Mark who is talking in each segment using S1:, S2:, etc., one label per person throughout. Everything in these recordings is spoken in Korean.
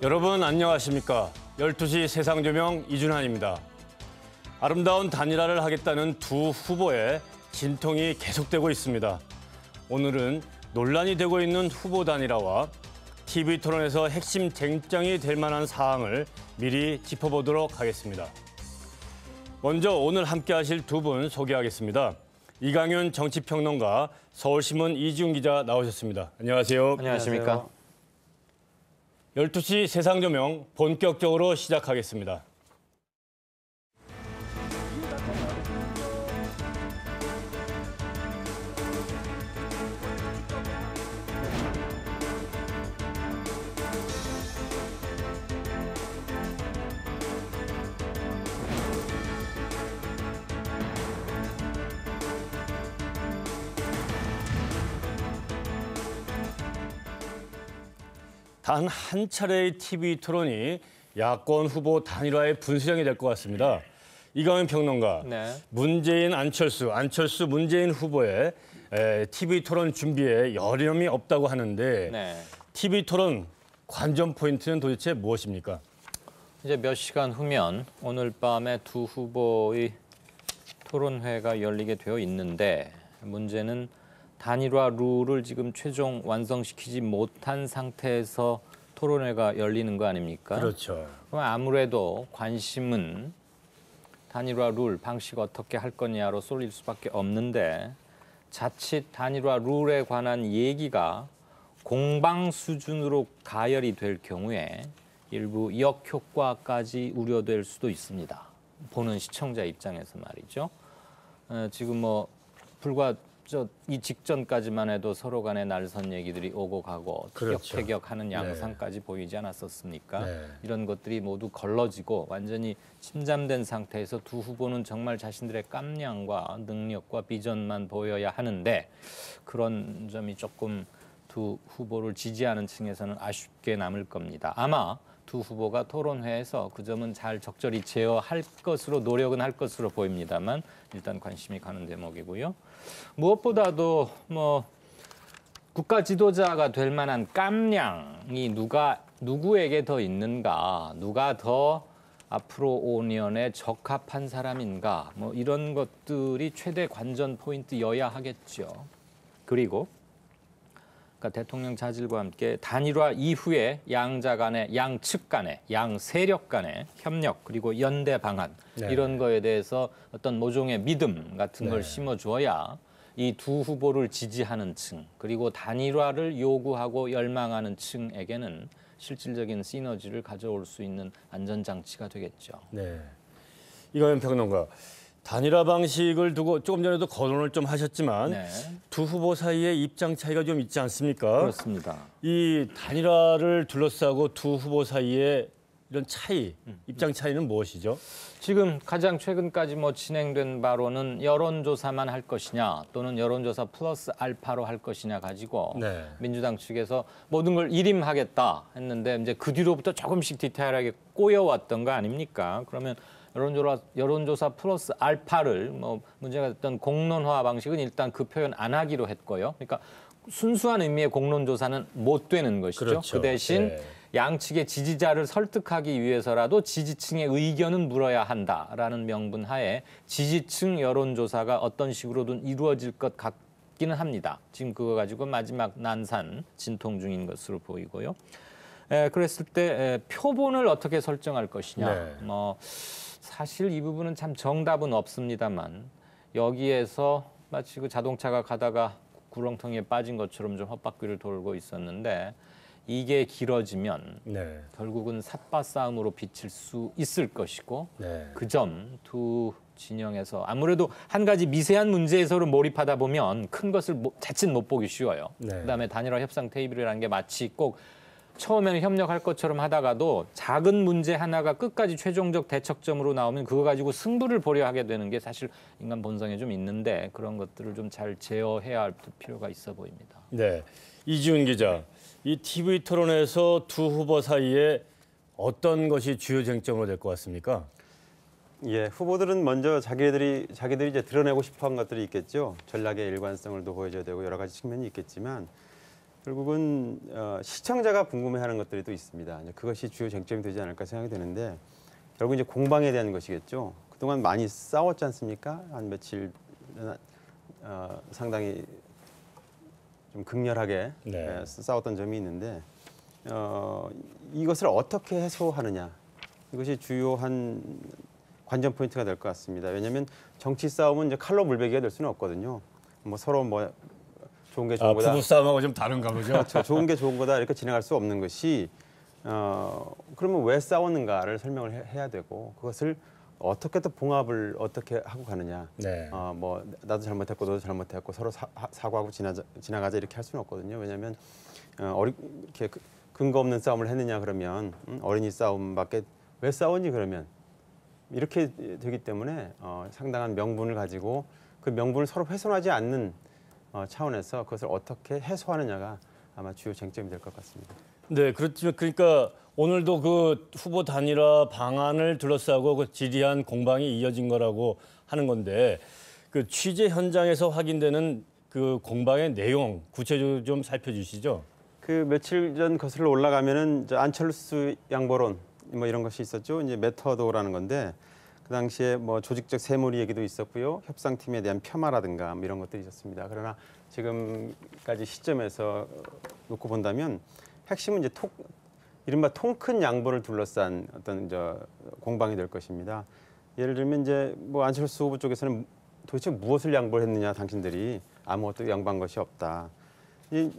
S1: 여러분 안녕하십니까? 12시 세상조명 이준환입니다. 아름다운 단일화를 하겠다는 두 후보의 진통이 계속되고 있습니다. 오늘은 논란이 되고 있는 후보 단일화와 TV토론에서 핵심 쟁점이 될 만한 사항을 미리 짚어보도록 하겠습니다. 먼저 오늘 함께하실 두 분 소개하겠습니다. 이강윤 정치평론가, 서울신문 이지훈 기자 나오셨습니다. 안녕하세요.
S2: 안녕하십니까?
S1: 12시 세상조명 본격적으로 시작하겠습니다. 단 한 차례의 TV 토론이 야권 후보 단일화의 분수령이 될 것 같습니다. 이강윤 평론가,
S2: 네.
S1: 문재인, 안철수, 문재인 후보의 TV 토론 준비에 여념이 없다고 하는데
S2: 네.
S1: TV 토론 관전 포인트는 도대체 무엇입니까?
S2: 이제 몇 시간 후면 오늘 밤에 두 후보의 토론회가 열리게 되어 있는데 문제는 단일화 룰을 지금 최종 완성시키지 못한 상태에서 토론회가 열리는 거 아닙니까?
S1: 그렇죠.
S2: 그럼 아무래도 관심은 단일화 룰, 방식 어떻게 할 거냐로 쏠릴 수밖에 없는데 자칫 단일화 룰에 관한 얘기가 공방 수준으로 가열이 될 경우에 일부 역효과까지 우려될 수도 있습니다. 보는 시청자 입장에서 말이죠. 지금 불과 이 직전까지만 해도 서로 간에 날선 얘기들이 오고 가고
S1: 그렇죠.
S2: 티격태격하는 양상까지 보이지 않았었습니까?
S1: 네.
S2: 이런 것들이 모두 걸러지고 완전히 침잠된 상태에서 두 후보는 정말 자신들의 깜냥과 능력과 비전만 보여야 하는데 그런 점이 조금 두 후보를 지지하는 층에서는 아쉽게 남을 겁니다. 아마 두 후보가 토론회에서 그 점은 잘 적절히 제어할 것으로 노력은 할 것으로 보입니다만 일단 관심이 가는 대목이고요. 무엇보다도 국가 지도자가 될 만한 깜냥이 누구에게 더 있는가, 누가 더 앞으로 5년에 적합한 사람인가, 이런 것들이 최대 관전 포인트여야 하겠죠. 그리고 대통령 자질과 함께 단일화 이후에 양자 간의, 양측 간의, 양 세력 간의 협력 그리고 연대 방안
S1: 네.
S2: 이런 거에 대해서 어떤 모종의 믿음 같은 걸 심어줘야 이 두 후보를 지지하는 층 그리고 단일화를 요구하고 열망하는 층에게는 실질적인 시너지를 가져올 수 있는 안전장치가 되겠죠.
S1: 네. 이강윤 평론가. 단일화 방식을 두고 조금 전에도 거론을 좀 하셨지만
S2: 네.
S1: 두 후보 사이에 입장 차이가 좀 있지 않습니까?
S2: 그렇습니다.
S1: 이 단일화를 둘러싸고 두 후보 사이에 이런 차이, 입장 차이는 무엇이죠?
S2: 지금 가장 최근까지 진행된 바로는 여론조사만 할 것이냐 또는 여론조사 플러스 알파로 할 것이냐 가지고
S1: 네.
S2: 민주당 측에서 모든 걸 일임하겠다 했는데 이제 그 뒤로부터 조금씩 디테일하게 꼬여왔던 거 아닙니까? 그러면 여론조사 플러스 알파를 문제가 됐던 공론화 방식은 일단 그 표현 안 하기로 했고요. 그러니까 순수한 의미의 공론조사는 못 되는 것이죠.
S1: 그렇죠.
S2: 그 대신
S1: 네.
S2: 양측의 지지자를 설득하기 위해서라도 지지층의 의견은 물어야 한다라는 명분 하에 지지층 여론조사가 어떤 식으로든 이루어질 것 같기는 합니다. 지금 그거 가지고 마지막 난산 진통 중인 것으로 보이고요. 그랬을 때 표본을 어떻게 설정할 것이냐.
S1: 네.
S2: 사실 이 부분은 참 정답은 없습니다만 여기에서 마치 그 자동차가 가다가 구렁텅이에 빠진 것처럼 좀 헛바퀴를 돌고 있었는데 이게 길어지면
S1: 네.
S2: 결국은 삿바 싸움으로 비칠 수 있을 것이고
S1: 네.
S2: 그 점 두 진영에서 아무래도 한 가지 미세한 문제에서로 몰입하다 보면 큰 것을 자칫 못 보기 쉬워요.
S1: 네.
S2: 그다음에 단일화 협상 테이블이라는 게 마치 꼭 처음에는 협력할 것처럼 하다가도 작은 문제 하나가 끝까지 최종적 대척점으로 나오면 그거 가지고 승부를 보려 하게 되는 게 사실 인간 본성에 좀 있는데 그런 것들을 좀 잘 제어해야 할 필요가 있어 보입니다.
S1: 네. 이지훈 기자, 이 TV 토론에서 두 후보 사이에 어떤 것이 주요 쟁점으로 될 것 같습니까?
S3: 예, 후보들은 먼저 자기들이 이제 드러내고 싶어한 것들이 있겠죠. 전략의 일관성을 또 보여줘야 되고 여러 가지 측면이 있겠지만 결국은 시청자가 궁금해하는 것들이 또 있습니다. 이제 그것이 주요 쟁점이 되지 않을까 생각이 되는데 결국 이제 공방에 대한 것이겠죠. 그동안 많이 싸웠지 않습니까? 한 며칠 상당히 좀 극렬하게
S1: 네.
S3: 싸웠던 점이 있는데 이것을 어떻게 해소하느냐 이것이 주요한 관전 포인트가 될 것 같습니다. 왜냐하면 정치 싸움은 이제 칼로 물베기가 될 수는 없거든요. 뭐 서로 뭐 좋은 게 좋은 거다.
S1: 부부 싸움하고 좀 다른가 보죠.
S3: 그렇죠. 좋은 게 좋은 거다 이렇게 진행할 수 없는 것이 그러면 왜 싸웠는가를 설명을 해야 되고 그것을 어떻게 또 봉합을 어떻게 하고 가느냐.
S1: 네.
S3: 뭐 나도 잘못했고 너도 잘못했고 서로 사과하고 지나가자 이렇게 할 수는 없거든요. 왜냐하면 이렇게 근거 없는 싸움을 했느냐 그러면 어린이 싸움밖에 왜 싸웠니 그러면 이렇게 되기 때문에 상당한 명분을 가지고 그 명분을 서로 훼손하지 않는 차원에서 그것을 어떻게 해소하느냐가 아마 주요 쟁점이 될 것 같습니다.
S1: 네, 그렇지만 그러니까 오늘도 그 후보 단일화 방안을 둘러싸고 그 지리한 공방이 이어진 거라고 하는 건데 그 취재 현장에서 확인되는 그 공방의 내용 구체적으로 좀 살펴주시죠.
S3: 그 며칠 전 거슬러 올라가면은 안철수 양보론 뭐 이런 것이 있었죠. 이제 메터도라는 건데 그 당시에 뭐 조직적 세무리 얘기도 있었고요. 협상팀에 대한 폄하라든가 뭐 이런 것들이 있었습니다. 그러나 지금까지 시점에서 놓고 본다면 핵심은 이제 이른바 통 큰 양보를 둘러싼 어떤 공방이 될 것입니다. 예를 들면 이제 뭐 안철수 후보 쪽에서는 도대체 무엇을 양보를 했느냐 당신들이 아무것도 양보한 것이 없다. 이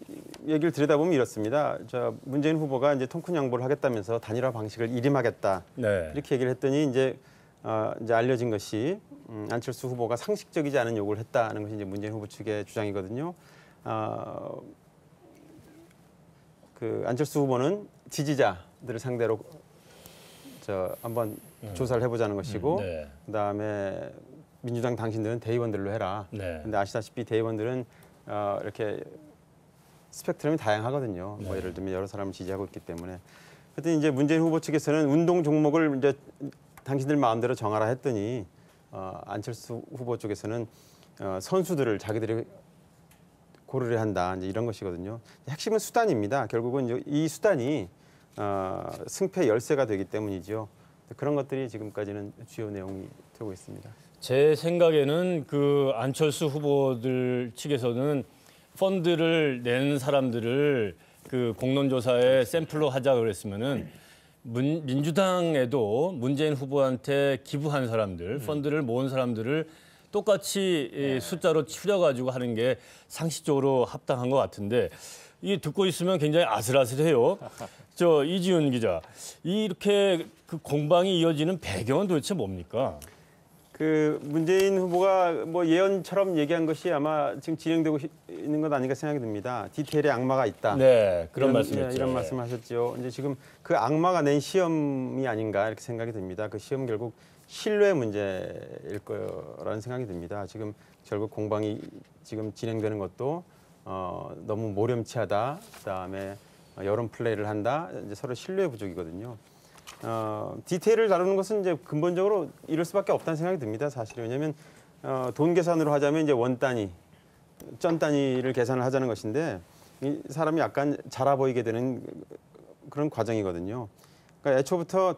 S3: 얘기를 들여다보면 이렇습니다. 문재인 후보가 이제 통 큰 양보를 하겠다면서 단일화 방식을 일임하겠다
S1: 네.
S3: 이렇게 얘기를 했더니 이제 알려진 것이 안철수 후보가 상식적이지 않은 요구를 했다는 것이 이제 문재인 후보 측의 주장이거든요. 그 안철수 후보는 지지자들을 상대로 한번 조사를 해보자는 것이고,
S1: 네.
S3: 그다음에 민주당 당신들은 대의원들로 해라.
S1: 네.
S3: 근데 아시다시피 대의원들은 이렇게 스펙트럼이 다양하거든요.
S1: 네.
S3: 뭐 예를 들면 여러 사람을 지지하고 있기 때문에. 하여튼 이제 문재인 후보 측에서는 운동 종목을 이제 당신들 마음대로 정하라 했더니 안철수 후보 쪽에서는 선수들을 자기들이 고르려 한다 이제 이런 것이거든요. 핵심은 수단입니다. 결국은 이제 이 수단이 승패 열쇠가 되기 때문이죠. 그런 것들이 지금까지는 주요 내용이 되고 있습니다.
S1: 제 생각에는 그 안철수 후보들 측에서는 펀드를 낸 사람들을 그 공론조사에 샘플로 하자 그랬으면은 민주당에도 문재인 후보한테 기부한 사람들, 펀드를 모은 사람들을 똑같이 숫자로 추려가지고 하는 게 상식적으로 합당한 것 같은데 이게 듣고 있으면 굉장히 아슬아슬해요. 이지훈 기자, 이렇게 그 공방이 이어지는 배경은 도대체 뭡니까?
S3: 그 문재인 후보가 뭐 예언처럼 얘기한 것이 아마 지금 진행되고 있는 것 아닌가 생각이 듭니다. 디테일에 악마가 있다.
S1: 네, 그런 말씀이었죠.
S3: 이런 말씀하셨죠. 이제 지금 그 악마가 낸 시험이 아닌가 이렇게 생각이 듭니다. 그 시험 결국 신뢰 문제일 거라는 생각이 듭니다. 지금 결국 공방이 지금 진행되는 것도 너무 모렴치하다. 그다음에 여론 플레이를 한다. 이제 서로 신뢰 부족이거든요. 디테일을 다루는 것은 이제 근본적으로 이럴 수밖에 없다는 생각이 듭니다. 사실 왜냐하면 돈 계산으로 하자면 이제 원 단위, 전 단위를 계산을 하자는 것인데 이 사람이 약간 자라 보이게 되는 그런 과정이거든요. 그러니까 애초부터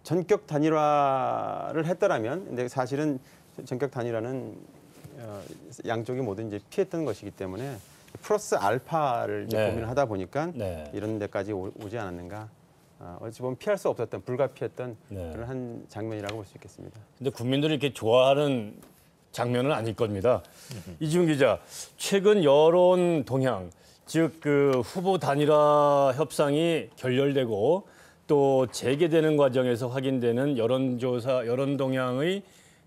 S3: 전격 단일화를 했더라면, 근데 사실은 전격 단일화는 양쪽이 모두 이제 피했던 것이기 때문에 플러스 알파를 이제
S1: 네.
S3: 고민을 하다 보니까
S1: 네.
S3: 이런 데까지 오지 않았는가. 어찌 보면 피할 수 없었던 불가피했던
S1: 네.
S3: 그런 한 장면이라고 볼 수 있겠습니다.
S1: 근데 국민들이 이렇게 좋아하는 장면은 아닐 겁니다. 이지훈 기자, 최근 여론 동향, 즉 그 후보 단일화 협상이 결렬되고 또 재개되는 과정에서 확인되는 여론조사, 여론 동향의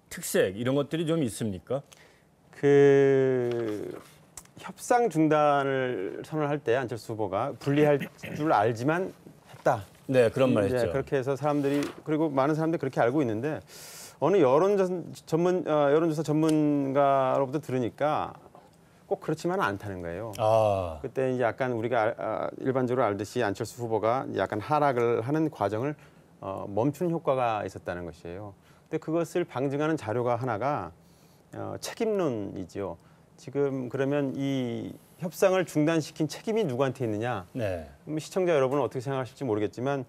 S1: 특색 이런 것들이 좀 있습니까?
S3: 그 협상 중단을 선언할 때 안철수 후보가 불리할 줄 알지만 했다.
S1: 네, 그런 말 했죠.
S3: 그렇게 해서 사람들이, 그리고 많은 사람들이 그렇게 알고 있는데 어느 여론조사 전문가로부터 들으니까 꼭 그렇지만은 않다는 거예요. 그때 이제 약간 우리가 일반적으로 알듯이 안철수 후보가 약간 하락을 하는 과정을 멈춘 효과가 있었다는 것이에요. 근데 그것을 방증하는 자료가 하나가 책임론이죠. 지금 그러면 이 협상을 중단시킨 책임이 누구한테 있느냐?
S1: 네.
S3: 시청자 여러분은 어떻게 생각하실지 모르겠지만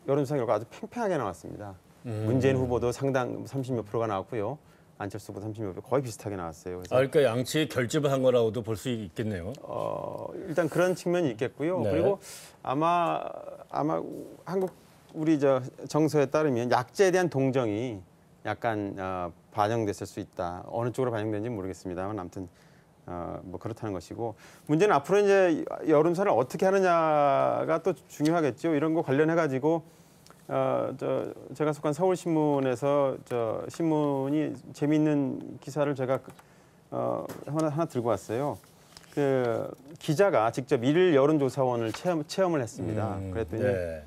S3: 여론조사 결과 아주 팽팽하게 나왔습니다. 문재인 후보도 상당 30몇 프로가 나왔고요. 안철수 후보 30몇 프로 거의 비슷하게 나왔어요. 그래서
S1: 그러니까 양측이 결집을 한 거라고도 볼 수 있겠네요.
S3: 일단 그런 측면이 있겠고요.
S1: 네.
S3: 그리고 아마 한국 우리 정서에 따르면 약자에 대한 동정이 약간 반영됐을 수 있다. 어느 쪽으로 반영되는지 모르겠습니다만 아무튼 뭐 그렇다는 것이고 문제는 앞으로 이제 여론조사를 어떻게 하느냐가 또 중요하겠죠. 이런 거 관련해 가지고 제가 속한 서울신문에서 신문이 재미있는 기사를 제가 하나 들고 왔어요. 그 기자가 직접 일 여론조사원을 체험을 했습니다. 그랬더니
S1: 네.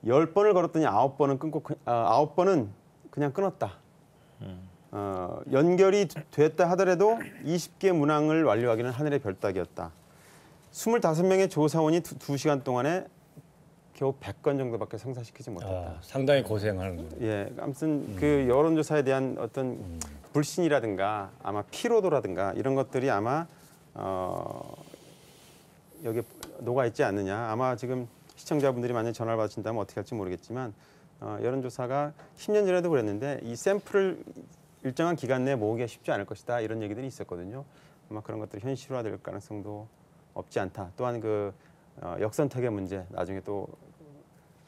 S3: 10번을 걸었더니 9번은 끊고 9번은 그냥 끊었다. 연결이 됐다 하더라도 20개 문항을 완료하기는 하늘의 별 따기였다. 25명의 조사원이 2시간 동안에 겨우 100건 정도밖에 성사시키지 못했다.
S1: 상당히 고생하는 거예요.
S3: 예, 아무튼 그 여론조사에 대한 어떤 불신이라든가 아마 피로도라든가 이런 것들이 아마 여기에 녹아 있지 않느냐. 아마 지금 시청자분들이 만약 전화를 받으신다면 어떻게 할지 모르겠지만 여론조사가 10년 전에도 그랬는데 이 샘플을 일정한 기간 내에 모으기가 쉽지 않을 것이다. 이런 얘기들이 있었거든요. 아마 그런 것들이 현실화될 가능성도 없지 않다. 또한 그 역선택의 문제 나중에 또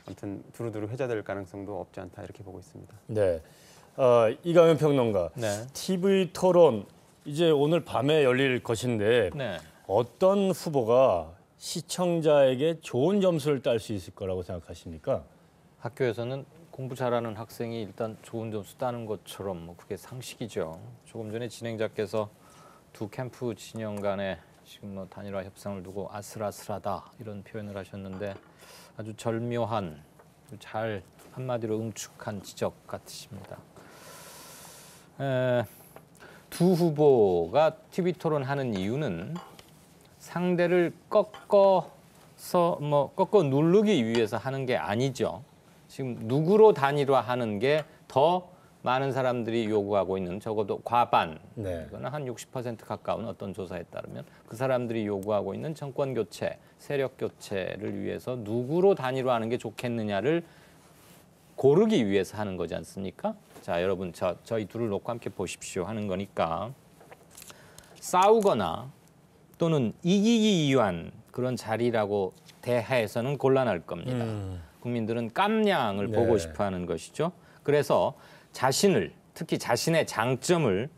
S3: 아무튼 두루두루 회자될 가능성도 없지 않다. 이렇게 보고 있습니다.
S1: 네. 이강현 평론가.
S2: 네.
S1: TV 토론 이제 오늘 밤에 열릴 것인데
S2: 네.
S1: 어떤 후보가 시청자에게 좋은 점수를 딸 수 있을 거라고 생각하십니까?
S2: 학교에서는 공부 잘하는 학생이 일단 좋은 점수 따는 것처럼 뭐 그게 상식이죠. 조금 전에 진행자께서 두 캠프 진영 간에 지금 뭐 단일화 협상을 두고 아슬아슬하다 이런 표현을 하셨는데 아주 절묘한 잘 한마디로 응축한 지적 같으십니다. 두 후보가 TV 토론하는 이유는 상대를 꺾어 누르기 위해서 하는 게 아니죠. 지금 누구로 단일화하는 게 더 많은 사람들이 요구하고 있는 적어도 과반,
S1: 네.
S2: 이거는 한 60% 가까운 어떤 조사에 따르면 그 사람들이 요구하고 있는 정권 교체, 세력 교체를 위해서 누구로 단일화하는 게 좋겠느냐를 고르기 위해서 하는 거지 않습니까? 자, 여러분 저희 둘을 놓고 함께 보십시오 하는 거니까 싸우거나 또는 이기기 위한 그런 자리라고 대해서는 곤란할 겁니다. 국민들은 깜냥을
S1: 네.
S2: 보고 싶어하는 것이죠. 그래서 자신을 특히 자신의 장점을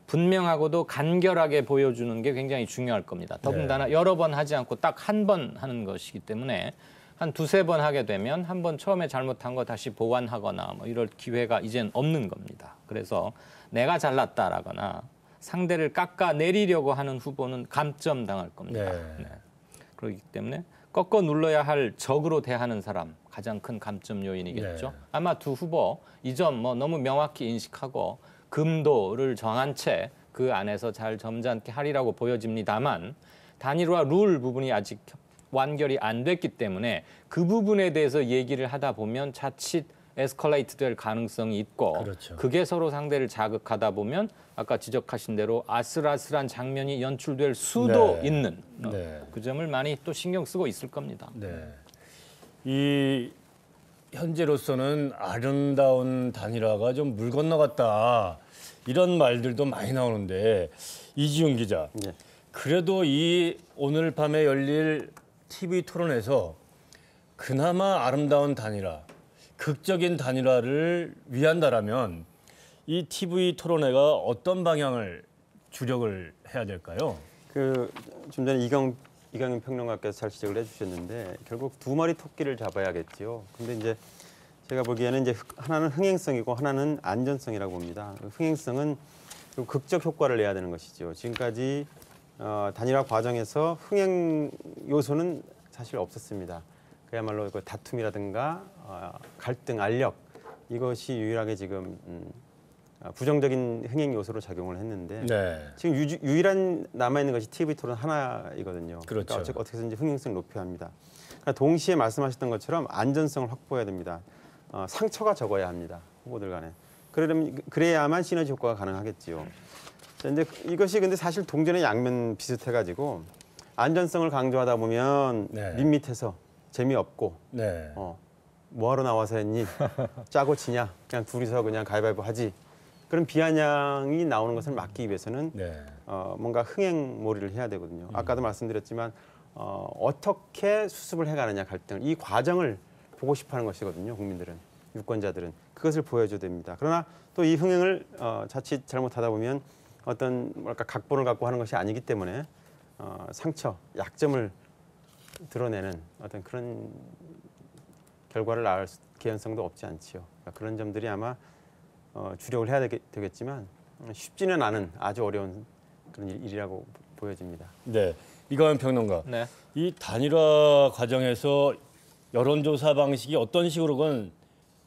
S2: 분명하고도 간결하게 보여주는 게 굉장히 중요할 겁니다. 더군다나 여러 번 하지 않고 딱 한 번 하는 것이기 때문에 한 두세 번 하게 되면 한 번 처음에 잘못한 거 다시 보완하거나 뭐 이럴 기회가 이젠 없는 겁니다. 그래서 내가 잘났다라거나 상대를 깎아내리려고 하는 후보는 감점당할 겁니다.
S1: 네.
S2: 그렇기 때문에 꺾어 눌러야 할 적으로 대하는 사람 가장 큰 감점 요인이겠죠.
S1: 네.
S2: 아마 두 후보 이 점 뭐 너무 명확히 인식하고 금도를 정한 채 그 안에서 잘 점잖게 하리라고 보여집니다만 단일화 룰 부분이 아직 완결이 안 됐기 때문에 그 부분에 대해서 얘기를 하다 보면 자칫 에스컬레이트 될 가능성이 있고
S1: 그렇죠.
S2: 그게 서로 상대를 자극하다 보면 아까 지적하신 대로 아슬아슬한 장면이 연출될 수도
S1: 네.
S2: 있는
S1: 네.
S2: 그 점을 많이 또 신경 쓰고 있을 겁니다.
S1: 네. 이 현재로서는 아름다운 단일화가 좀 물 건너갔다. 이런 말들도 많이 나오는데 이지훈 기자.
S3: 네.
S1: 그래도 이 오늘 밤에 열릴 TV 토론에서 그나마 아름다운 단일화, 극적인 단일화를 위한다라면 이 TV 토론회가 어떤 방향을 주력을 해야 될까요?
S3: 좀 전에 이강윤 평론가께서 잘 지적을 해주셨는데 결국 두 마리 토끼를 잡아야겠지요. 근데 이제 제가 보기에는 이제 하나는 흥행성이고 하나는 안전성이라고 봅니다. 흥행성은 극적 효과를 내야 되는 것이죠. 지금까지 단일화 과정에서 흥행 요소는 사실 없었습니다. 그야말로 그 다툼이라든가 갈등, 알력 이것이 유일하게 지금 부정적인 흥행 요소로 작용을 했는데
S1: 네.
S3: 지금 유일한 남아 있는 것이 TV 토론 하나이거든요.
S1: 그렇죠.
S3: 그러니까 어떻게든지 흥행성을 높여야 합니다. 그러니까 동시에 말씀하셨던 것처럼 안전성을 확보해야 됩니다. 상처가 적어야 합니다. 후보들 간에. 그래야만 시너지 효과가 가능하겠지요. 자, 이제 이것이 근데 사실 동전의 양면 비슷해가지고 안전성을 강조하다 보면
S1: 네.
S3: 밋밋해서 재미없고
S1: 네.
S3: 뭐하러 나와서 했니? 짜고 치냐? 그냥 둘이서 그냥 가위바위보 하지. 그런 비아냥이 나오는 것을 막기 위해서는
S1: 네.
S3: 뭔가 흥행몰이를 해야 되거든요. 아까도 말씀드렸지만 어떻게 수습을 해가느냐 갈등을 이 과정을 보고 싶어하는 것이거든요. 국민들은 유권자들은 그것을 보여줘야 됩니다. 그러나 또 이 흥행을 자칫 잘못하다 보면 어떤 뭐랄까 각본을 갖고 하는 것이 아니기 때문에 상처, 약점을 드러내는 어떤 그런 결과를 낳을 개연성도 없지 않지요. 그러니까 그런 점들이 아마 주력을 해야 되겠지만 쉽지는 않은 아주 어려운 그런 일이라고 보여집니다.
S1: 네. 이광현 평론가.
S2: 네.
S1: 이 단일화 과정에서 여론조사 방식이 어떤 식으로건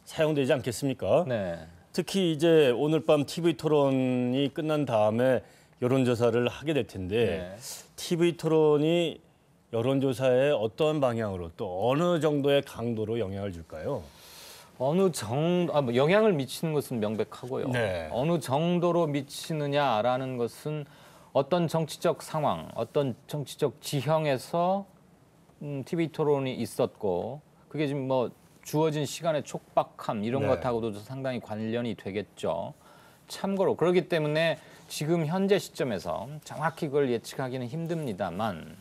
S1: 사용되지 않겠습니까?
S2: 네.
S1: 특히 이제 오늘 밤 TV 토론이 끝난 다음에 여론조사를 하게 될 텐데
S2: 네.
S1: TV 토론이 여론조사에 어떤 방향으로 또 어느 정도의 강도로 영향을 줄까요?
S2: 어느 정도 뭐 영향을 미치는 것은 명백하고요.
S1: 네.
S2: 어느 정도로 미치느냐라는 것은 어떤 정치적 상황, 어떤 정치적 지형에서 TV 토론이 있었고 그게 지금 뭐 주어진 시간의 촉박함 이런
S1: 네.
S2: 것하고도 상당히 관련이 되겠죠. 참고로 그렇기 때문에 지금 현재 시점에서 정확히 그걸 예측하기는 힘듭니다만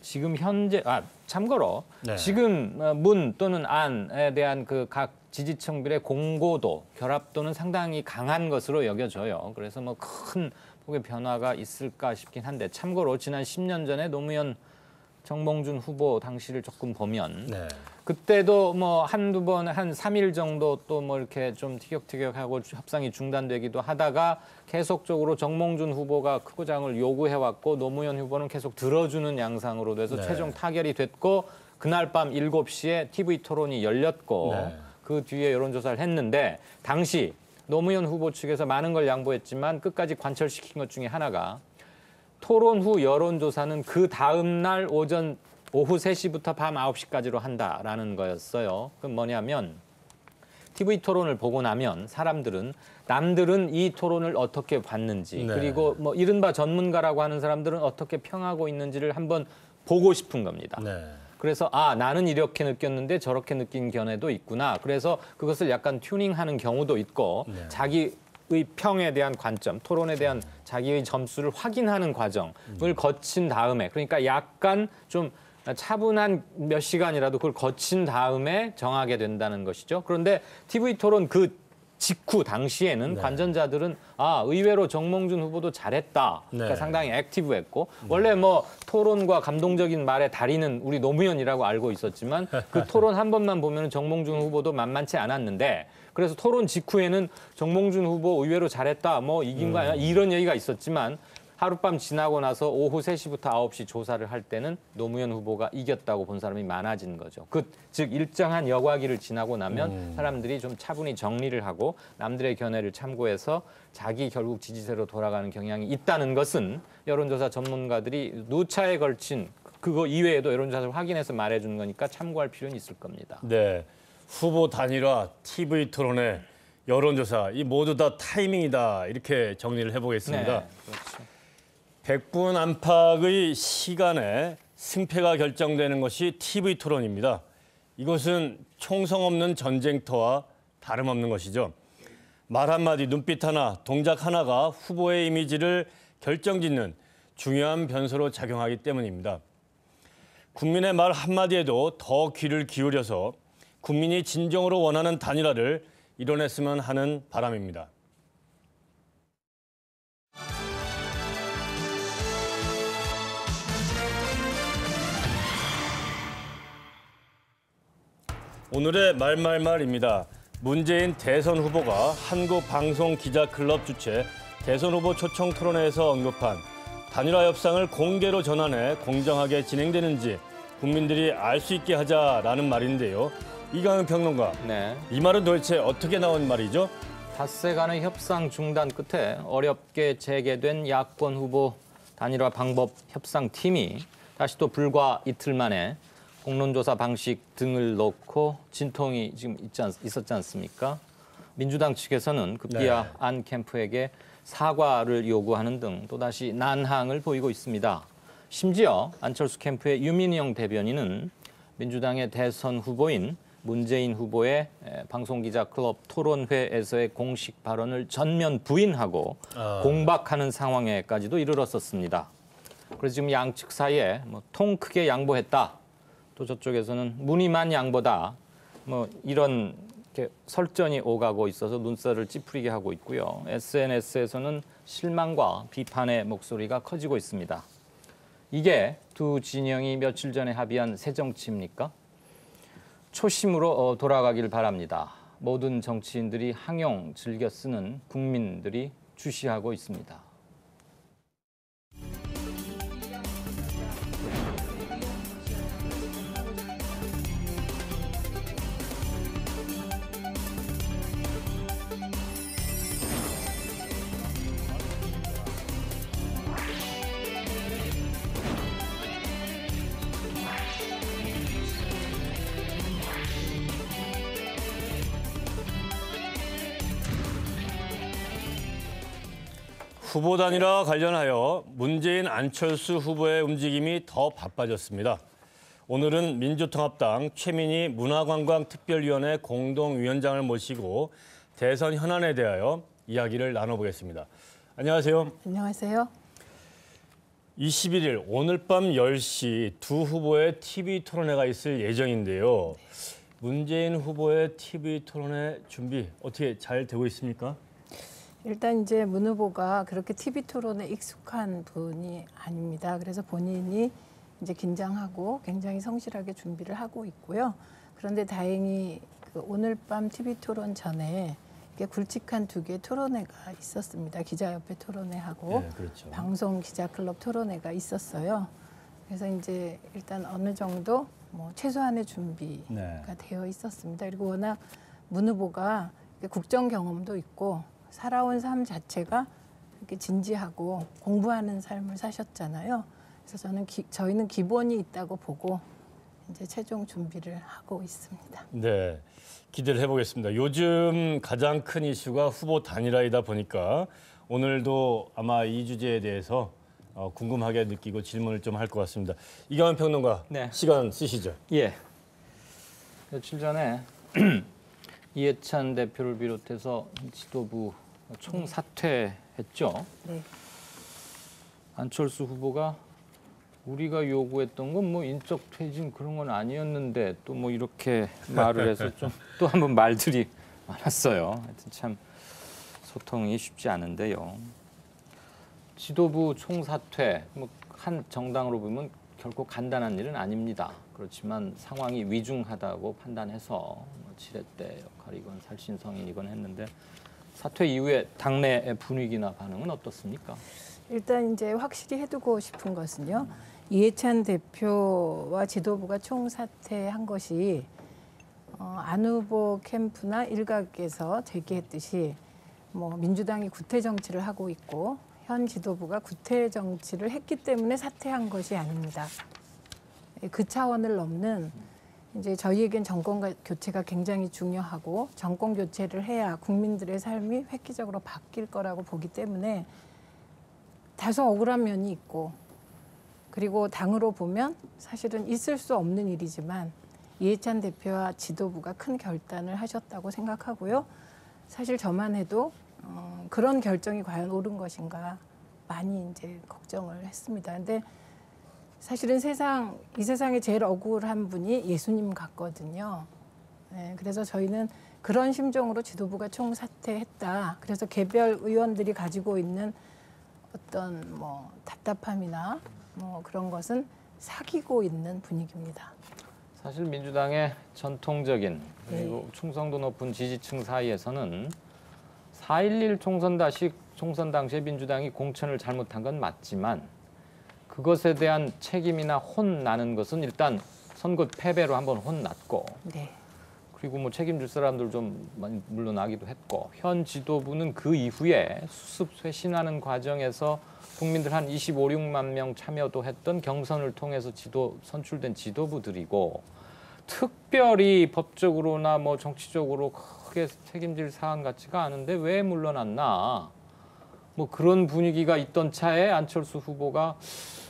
S2: 지금 현재 참고로
S1: 네.
S2: 지금 문 또는 안에 대한 그 각 지지층들의 공고도, 결합도는 상당히 강한 것으로 여겨져요. 그래서 뭐 큰 폭의 변화가 있을까 싶긴 한데 참고로 지난 10년 전에 노무현 정몽준 후보 당시를 조금 보면
S1: 네.
S2: 그때도 뭐 한두 번, 한 3일 정도 또 뭐 이렇게 좀 티격태격하고 협상이 중단되기도 하다가 계속적으로 정몽준 후보가 크고 작은 요구해왔고 노무현 후보는 계속 들어주는 양상으로 돼서
S1: 네.
S2: 최종 타결이 됐고 그날 밤 7시에 TV 토론이 열렸고
S1: 네.
S2: 그 뒤에 여론조사를 했는데 당시 노무현 후보 측에서 많은 걸 양보했지만 끝까지 관철시킨 것 중에 하나가 토론 후 여론조사는 그 다음 날 오후 3시부터 밤 9시까지로 한다라는 거였어요. 그럼 뭐냐면 TV 토론을 보고 나면 남들은 이 토론을 어떻게 봤는지
S1: 네.
S2: 그리고 뭐 이른바 전문가라고 하는 사람들은 어떻게 평하고 있는지를 한번 보고 싶은 겁니다.
S1: 네.
S2: 그래서 나는 이렇게 느꼈는데 저렇게 느낀 견해도 있구나. 그래서 그것을 약간 튜닝하는 경우도 있고
S1: 네.
S2: 자기의 평에 대한 관점, 토론에 대한 자기의 점수를 확인하는 과정을 거친 다음에 그러니까 약간 좀 차분한 몇 시간이라도 그걸 거친 다음에 정하게 된다는 것이죠. 그런데 TV 토론 그 직후 당시에는
S1: 네.
S2: 관전자들은 의외로 정몽준 후보도 잘했다. 그러니까
S1: 네.
S2: 상당히 액티브했고 원래 뭐 토론과 감동적인 말의 달인은 우리 노무현이라고 알고 있었지만 그 토론 한 번만 보면 정몽준 후보도 만만치 않았는데 그래서 토론 직후에는 정몽준 후보 의외로 잘했다. 뭐 이긴 거 아니야? 이런 얘기가 있었지만 하룻밤 지나고 나서 오후 3시부터 9시 조사를 할 때는 노무현 후보가 이겼다고 본 사람이 많아진 거죠. 즉 일정한 여과기를 지나고 나면 사람들이 좀 차분히 정리를 하고 남들의 견해를 참고해서 자기 결국 지지세로 돌아가는 경향이 있다는 것은 여론조사 전문가들이 누차에 걸친 그거 이외에도 여론조사를 확인해서 말해주는 거니까 참고할 필요는 있을 겁니다.
S1: 네. 후보 단일화, TV 토론회, 여론조사 이 모두 다 타이밍이다 이렇게 정리를 해보겠습니다.
S2: 네, 그렇죠.
S1: 100분 안팎의 시간에 승패가 결정되는 것이 TV 토론입니다. 이것은 총성 없는 전쟁터와 다름없는 것이죠. 말 한마디, 눈빛 하나, 동작 하나가 후보의 이미지를 결정짓는 중요한 변수로 작용하기 때문입니다. 국민의 말 한마디에도 더 귀를 기울여서 국민이 진정으로 원하는 단일화를 이뤄냈으면 하는 바람입니다. 오늘의 말말말입니다. 문재인 대선 후보가 한국방송기자클럽 주최 대선 후보 초청 토론회에서 언급한 단일화 협상을 공개로 전환해 공정하게 진행되는지 국민들이 알 수 있게 하자라는 말인데요. 이광현 평론가,
S2: 네.
S1: 이 말은 도대체 어떻게 나온 말이죠?
S2: 닷새간의 협상 중단 끝에 어렵게 재개된 야권 후보 단일화 방법 협상팀이 다시 또 불과 이틀 만에 공론조사 방식 등을 놓고 진통이 지금 있었지 않습니까? 민주당 측에서는 급기야
S1: 네.
S2: 안 캠프에게 사과를 요구하는 등 또다시 난항을 보이고 있습니다. 심지어 안철수 캠프의 유민영 대변인은 민주당의 대선 후보인 문재인 후보의 방송기자 클럽 토론회에서의 공식 발언을 전면 부인하고 공박하는 상황에까지도 이르렀었습니다. 그래서 지금 양측 사이에 통 크게 양보했다. 또 저쪽에서는 무늬만 양보다. 이런 설전이 오가고 있어서 눈살을 찌푸리게 하고 있고요. SNS에서는 실망과 비판의 목소리가 커지고 있습니다. 이게 두 진영이 며칠 전에 합의한 새 정치입니까? 초심으로 돌아가길 바랍니다. 모든 정치인들이 항용 즐겨 쓰는 국민들이 주시하고 있습니다.
S1: 후보 단일화 관련하여 문재인 안철수 후보의 움직임이 더 바빠졌습니다. 오늘은 민주통합당 최민희 문화관광특별위원회 공동위원장을 모시고 대선 현안에 대하여 이야기를 나눠보겠습니다. 안녕하세요.
S4: 안녕하세요.
S1: 21일 오늘 밤 10시 두 후보의 TV 토론회가 있을 예정인데요. 문재인 후보의 TV 토론회 준비 어떻게 잘 되고 있습니까?
S4: 일단 이제 문 후보가 그렇게 TV 토론에 익숙한 분이 아닙니다. 그래서 본인이 이제 긴장하고 굉장히 성실하게 준비를 하고 있고요. 그런데 다행히 오늘 밤 TV 토론 전에 굵직한 두 개의 토론회가 있었습니다. 기자협회 토론회하고
S1: 네, 그렇죠.
S4: 방송 기자클럽 토론회가 있었어요. 그래서 이제 일단 어느 정도 최소한의 준비가
S1: 네.
S4: 되어 있었습니다. 그리고 워낙 문 후보가 국정 경험도 있고 살아온 삶 자체가 이렇게 진지하고 공부하는 삶을 사셨잖아요. 그래서 저희는 기본이 있다고 보고 이제 최종 준비를 하고 있습니다.
S1: 네, 기대를 해보겠습니다. 요즘 가장 큰 이슈가 후보 단일화이다 보니까 오늘도 아마 이 주제에 대해서 궁금하게 느끼고 질문을 좀 할 것 같습니다. 이강원 평론가,
S2: 네.
S1: 시간 쓰시죠.
S2: 예. 며칠 전에 이해찬 대표를 비롯해서 지도부 총사퇴했죠.
S4: 네.
S2: 안철수 후보가 우리가 요구했던 건 인적 퇴진 그런 건 아니었는데 또 이렇게 말을 해서 좀 또 한 번 말들이 많았어요. 하여튼 참 소통이 쉽지 않은데요. 지도부 총사퇴 한 정당으로 보면 결코 간단한 일은 아닙니다. 그렇지만 상황이 위중하다고 판단해서 7회 때 역할이건 살신성인이건 했는데 사퇴 이후에 당내 분위기나 반응은 어떻습니까?
S4: 일단 이제 확실히 해두고 싶은 것은요. 이해찬 대표와 지도부가 총사퇴한 것이 안 후보 캠프나 일각에서 제기했듯이 민주당이 구태 정치를 하고 있고 현 지도부가 구태 정치를 했기 때문에 사퇴한 것이 아닙니다. 그 차원을 넘는 이제 저희에겐 정권 교체가 굉장히 중요하고 정권 교체를 해야 국민들의 삶이 획기적으로 바뀔 거라고 보기 때문에 다소 억울한 면이 있고 그리고 당으로 보면 사실은 있을 수 없는 일이지만 이해찬 대표와 지도부가 큰 결단을 하셨다고 생각하고요. 사실 저만 해도 그런 결정이 과연 옳은 것인가 많이 이제 걱정을 했습니다. 근데 사실은 이 세상에 제일 억울한 분이 예수님 같거든요. 네, 그래서 저희는 그런 심정으로 지도부가 총사퇴했다. 그래서 개별 의원들이 가지고 있는 어떤 답답함이나 그런 것은 사귀고 있는 분위기입니다.
S2: 사실 민주당의 전통적인 그리고 충성도 높은 지지층 사이에서는 4.11 총선 당시에 민주당이 공천을 잘못한 건 맞지만 그것에 대한 책임이나 혼나는 것은 일단 선거 패배로 한번 혼났고
S4: 네.
S2: 그리고 책임질 사람들 좀 물러나기도 했고 현 지도부는 그 이후에 수습 쇄신하는 과정에서 국민들 한 25, 6만 명 참여도 했던 경선을 통해서 선출된 지도부들이고 특별히 법적으로나 정치적으로 크게 책임질 사안 같지가 않은데 왜 물러났나 뭐 그런 분위기가 있던 차에 안철수 후보가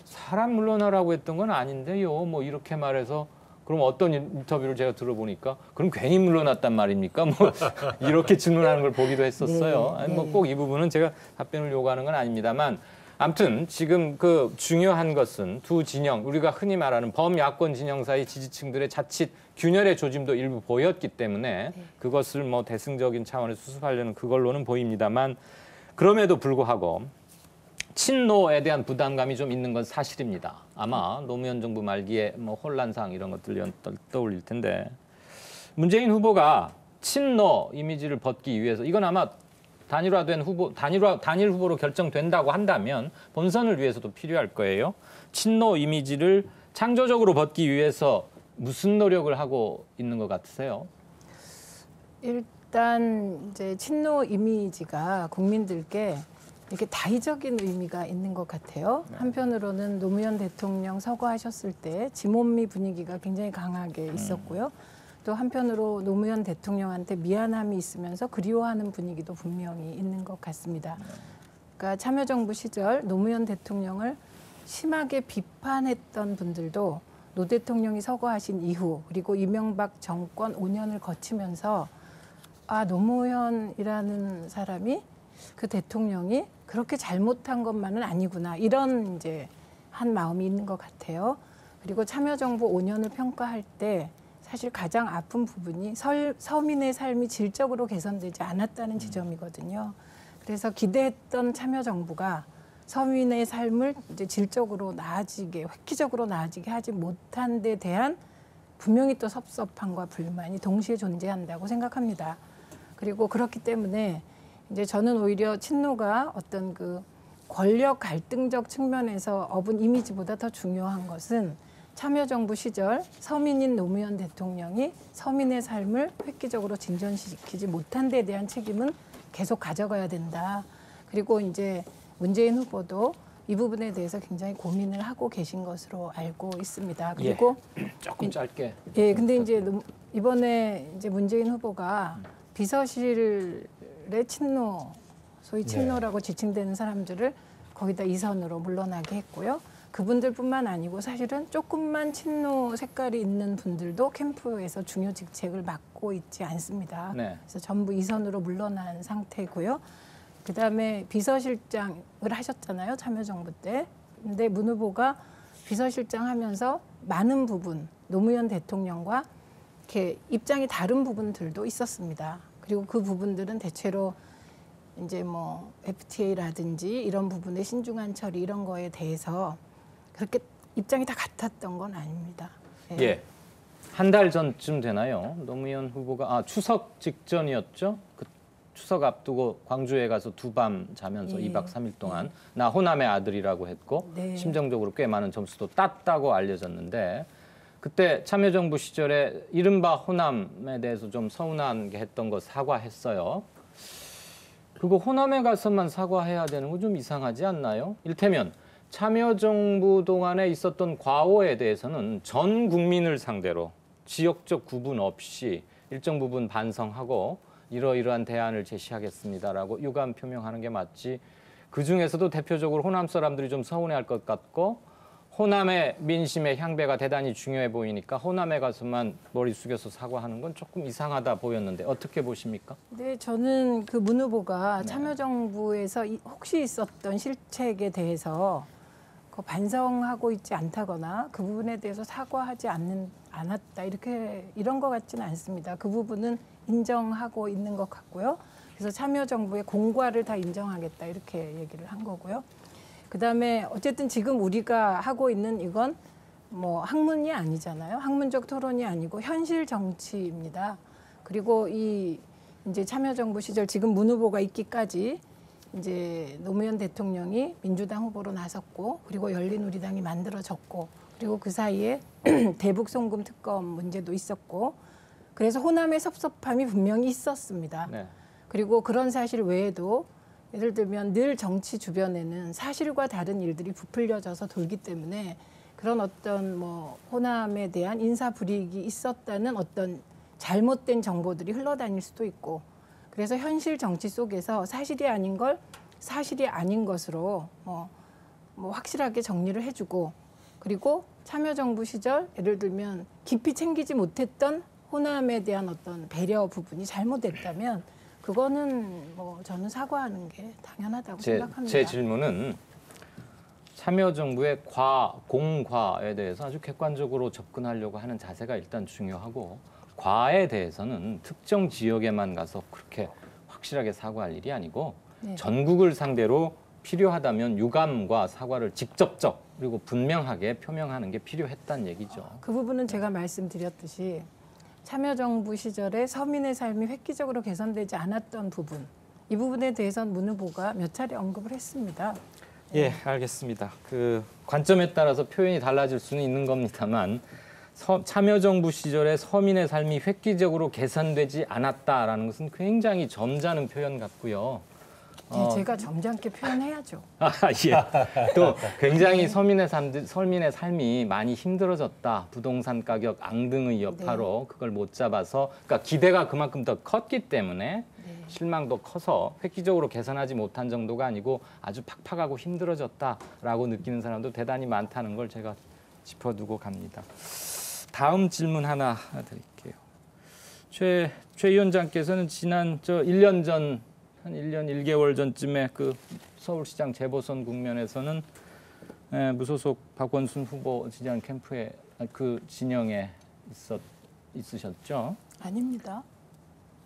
S2: 사람 물러나라고 했던 건 아닌데요. 뭐 이렇게 말해서 그럼 어떤 인터뷰를 제가 들어보니까 그럼 괜히 물러났단 말입니까? 뭐 이렇게 질문하는 걸 보기도 했었어요.
S4: 네,
S2: 아니
S4: 네.
S2: 뭐 꼭 이 부분은 제가 답변을 요구하는 건 아닙니다만 아무튼 지금 그 중요한 것은 두 진영, 우리가 흔히 말하는 범야권 진영 사이 지지층들의 자칫 균열의 조짐도 일부 보였기 때문에 그것을 뭐 대승적인 차원에서 수습하려는 그걸로는 보입니다만 그럼에도 불구하고 친노에 대한 부담감이 좀 있는 건 사실입니다. 아마 노무현 정부 말기에 뭐 혼란상 이런 것들 떠올릴 텐데 문재인 후보가 친노 이미지를 벗기 위해서 이건 아마 단일 후보로 결정된다고 한다면 본선을 위해서도 필요할 거예요. 친노 이미지를 창조적으로 벗기 위해서 무슨 노력을 하고 있는 것 같으세요?
S4: 일단 이제 친노 이미지가 국민들께 이렇게 다의적인 의미가 있는 것 같아요. 한편으로는 노무현 대통령 서거하셨을 때 지몬미 분위기가 굉장히 강하게 있었고요. 또 한편으로 노무현 대통령한테 미안함이 있으면서 그리워하는 분위기도 분명히 있는 것 같습니다. 그러니까 참여정부 시절 노무현 대통령을 심하게 비판했던 분들도 노 대통령이 서거하신 이후 그리고 이명박 정권 5년을 거치면서 아, 노무현이라는 사람이 그 대통령이 그렇게 잘못한 것만은 아니구나 이런 이제 한 마음이 있는 것 같아요. 그리고 참여정부 5년을 평가할 때 사실 가장 아픈 부분이 서민의 삶이 질적으로 개선되지 않았다는 지점이거든요. 그래서 기대했던 참여정부가 서민의 삶을 이제 질적으로 나아지게, 획기적으로 나아지게 하지 못한 데 대한 분명히 또 섭섭함과 불만이 동시에 존재한다고 생각합니다. 그리고 그렇기 때문에 이제 저는 오히려 친노가 어떤 그 권력 갈등적 측면에서 업은 이미지보다 더 중요한 것은 참여정부 시절 서민인 노무현 대통령이 서민의 삶을 획기적으로 진전시키지 못한 데 대한 책임은 계속 가져가야 된다. 그리고 이제 문재인 후보도 이 부분에 대해서 굉장히 고민을 하고 계신 것으로 알고 있습니다. 그리고
S2: 조금 짧게.
S4: 예, 근데 이제 이번에 이제 문재인 후보가 비서실의 친노, 소위 친노라고 지칭되는 사람들을 거기다 이선으로 물러나게 했고요. 그분들뿐만 아니고 사실은 조금만 친노 색깔이 있는 분들도 캠프에서 중요 직책을 맡고 있지 않습니다.
S2: 네.
S4: 그래서 전부 이선으로 물러난 상태고요. 그다음에 비서실장을 하셨잖아요. 참여정부 때. 근데 문 후보가 비서실장 하면서 많은 부분 노무현 대통령과 이렇게 입장이 다른 부분들도 있었습니다. 그리고 그 부분들은 대체로 이제 뭐 FTA라든지 이런 부분의 신중한 처리 이런 거에 대해서 그렇게 입장이 다 같았던 건 아닙니다. 예.
S2: 예. 한 달 전쯤 되나요? 노무현 후보가 추석 직전이었죠. 그 추석 앞두고 광주에 가서 두 밤 자면서
S4: 예.
S2: 2박 3일 동안 나 호남의 아들이라고 했고
S4: 네.
S2: 심정적으로 꽤 많은 점수도 땄다고 알려졌는데 그때 참여정부 시절에 이른바 호남에 대해서 좀 서운하게 했던 거 사과했어요. 그거 호남에 가서만 사과해야 되는 거 좀 이상하지 않나요? 이를테면 참여정부 동안에 있었던 과오에 대해서는 전 국민을 상대로 지역적 구분 없이 일정 부분 반성하고 이러이러한 대안을 제시하겠습니다라고 유감 표명하는 게 맞지. 그중에서도 대표적으로 호남 사람들이 좀 서운해할 것 같고 호남의 민심의 향배가 대단히 중요해 보이니까 호남에 가서만 머리 숙여서 사과하는 건 조금 이상하다 보였는데 어떻게 보십니까?
S4: 네, 저는 그 문 후보가 참여정부에서 혹시 있었던 실책에 대해서 반성하고 있지 않다거나 그 부분에 대해서 사과하지 않았다 이런 것 같지는 않습니다. 그 부분은 인정하고 있는 것 같고요. 그래서 참여정부의 공과를 다 인정하겠다 이렇게 얘기를 한 거고요. 그다음에 어쨌든 지금 우리가 하고 있는 이건 뭐 학문이 아니잖아요. 학문적 토론이 아니고 현실 정치입니다. 그리고 이 이제 참여정부 시절 지금 문 후보가 있기까지 이제 노무현 대통령이 민주당 후보로 나섰고 그리고 열린우리당이 만들어졌고 그리고 그 사이에 대북 송금 특검 문제도 있었고 그래서 호남의 섭섭함이 분명히 있었습니다.
S2: 네.
S4: 그리고 그런 사실 외에도 예를 들면 늘 정치 주변에는 사실과 다른 일들이 부풀려져서 돌기 때문에 그런 어떤 뭐 호남에 대한 인사 불이익이 있었다는 어떤 잘못된 정보들이 흘러다닐 수도 있고 그래서 현실 정치 속에서 사실이 아닌 걸 사실이 아닌 것으로 뭐 확실하게 정리를 해주고 그리고 참여정부 시절 예를 들면 깊이 챙기지 못했던 호남에 대한 어떤 배려 부분이 잘못됐다면 그거는 뭐 저는 사과하는 게 당연하다고 생각합니다.
S2: 제 질문은 참여정부의 공과에 대해서 아주 객관적으로 접근하려고 하는 자세가 일단 중요하고 과에 대해서는 특정 지역에만 가서 그렇게 확실하게 사과할 일이 아니고
S4: 네.
S2: 전국을 상대로 필요하다면 유감과 사과를 직접적 그리고 분명하게 표명하는 게 필요했다는 얘기죠.
S4: 그 부분은 제가 말씀드렸듯이 참여정부 시절에 서민의 삶이 획기적으로 개선되지 않았던 부분 이 부분에 대해서는 문 후보가 몇 차례 언급을 했습니다.
S2: 예, 알겠습니다. 그 관점에 따라서 표현이 달라질 수는 있는 겁니다만 참여정부 시절에 서민의 삶이 획기적으로 개선되지 않았다라는 것은 굉장히 점잖은 표현 같고요.
S4: 제가 점잖게 표현해야죠.
S2: 예. 또 굉장히 서민의 삶이 많이 힘들어졌다. 부동산 가격 앙등의 여파로 그걸 못 잡아서 그러니까 기대가 그만큼 더 컸기 때문에 실망도 커서 획기적으로 개선하지 못한 정도가 아니고 아주 팍팍하고 힘들어졌다라고 느끼는 사람도 대단히 많다는 걸 제가 짚어두고 갑니다. 다음 질문 하나 드릴게요. 최 위원장께서는 지난 1년 전, 한 1년 1개월 전쯤에 그 서울시장 재보선 국면에서는 무소속 박원순 후보 지지하는 캠프에 그 진영에 있으셨죠?
S4: 아닙니다.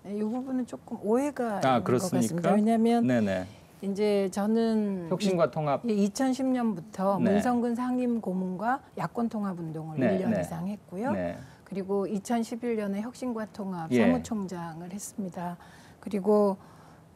S4: 네, 이 부분은 조금 오해가 있는 것
S2: 그렇습니까?
S4: 같습니다. 왜냐하면
S2: 네네.
S4: 이제 저는
S2: 혁신과 통합
S4: 2010년부터
S2: 네.
S4: 문성근 상임고문과 야권 통합 운동을
S2: 네,
S4: 1년
S2: 네.
S4: 이상 했고요.
S2: 네.
S4: 그리고 2011년에 혁신과 통합
S2: 예.
S4: 사무총장을 했습니다. 그리고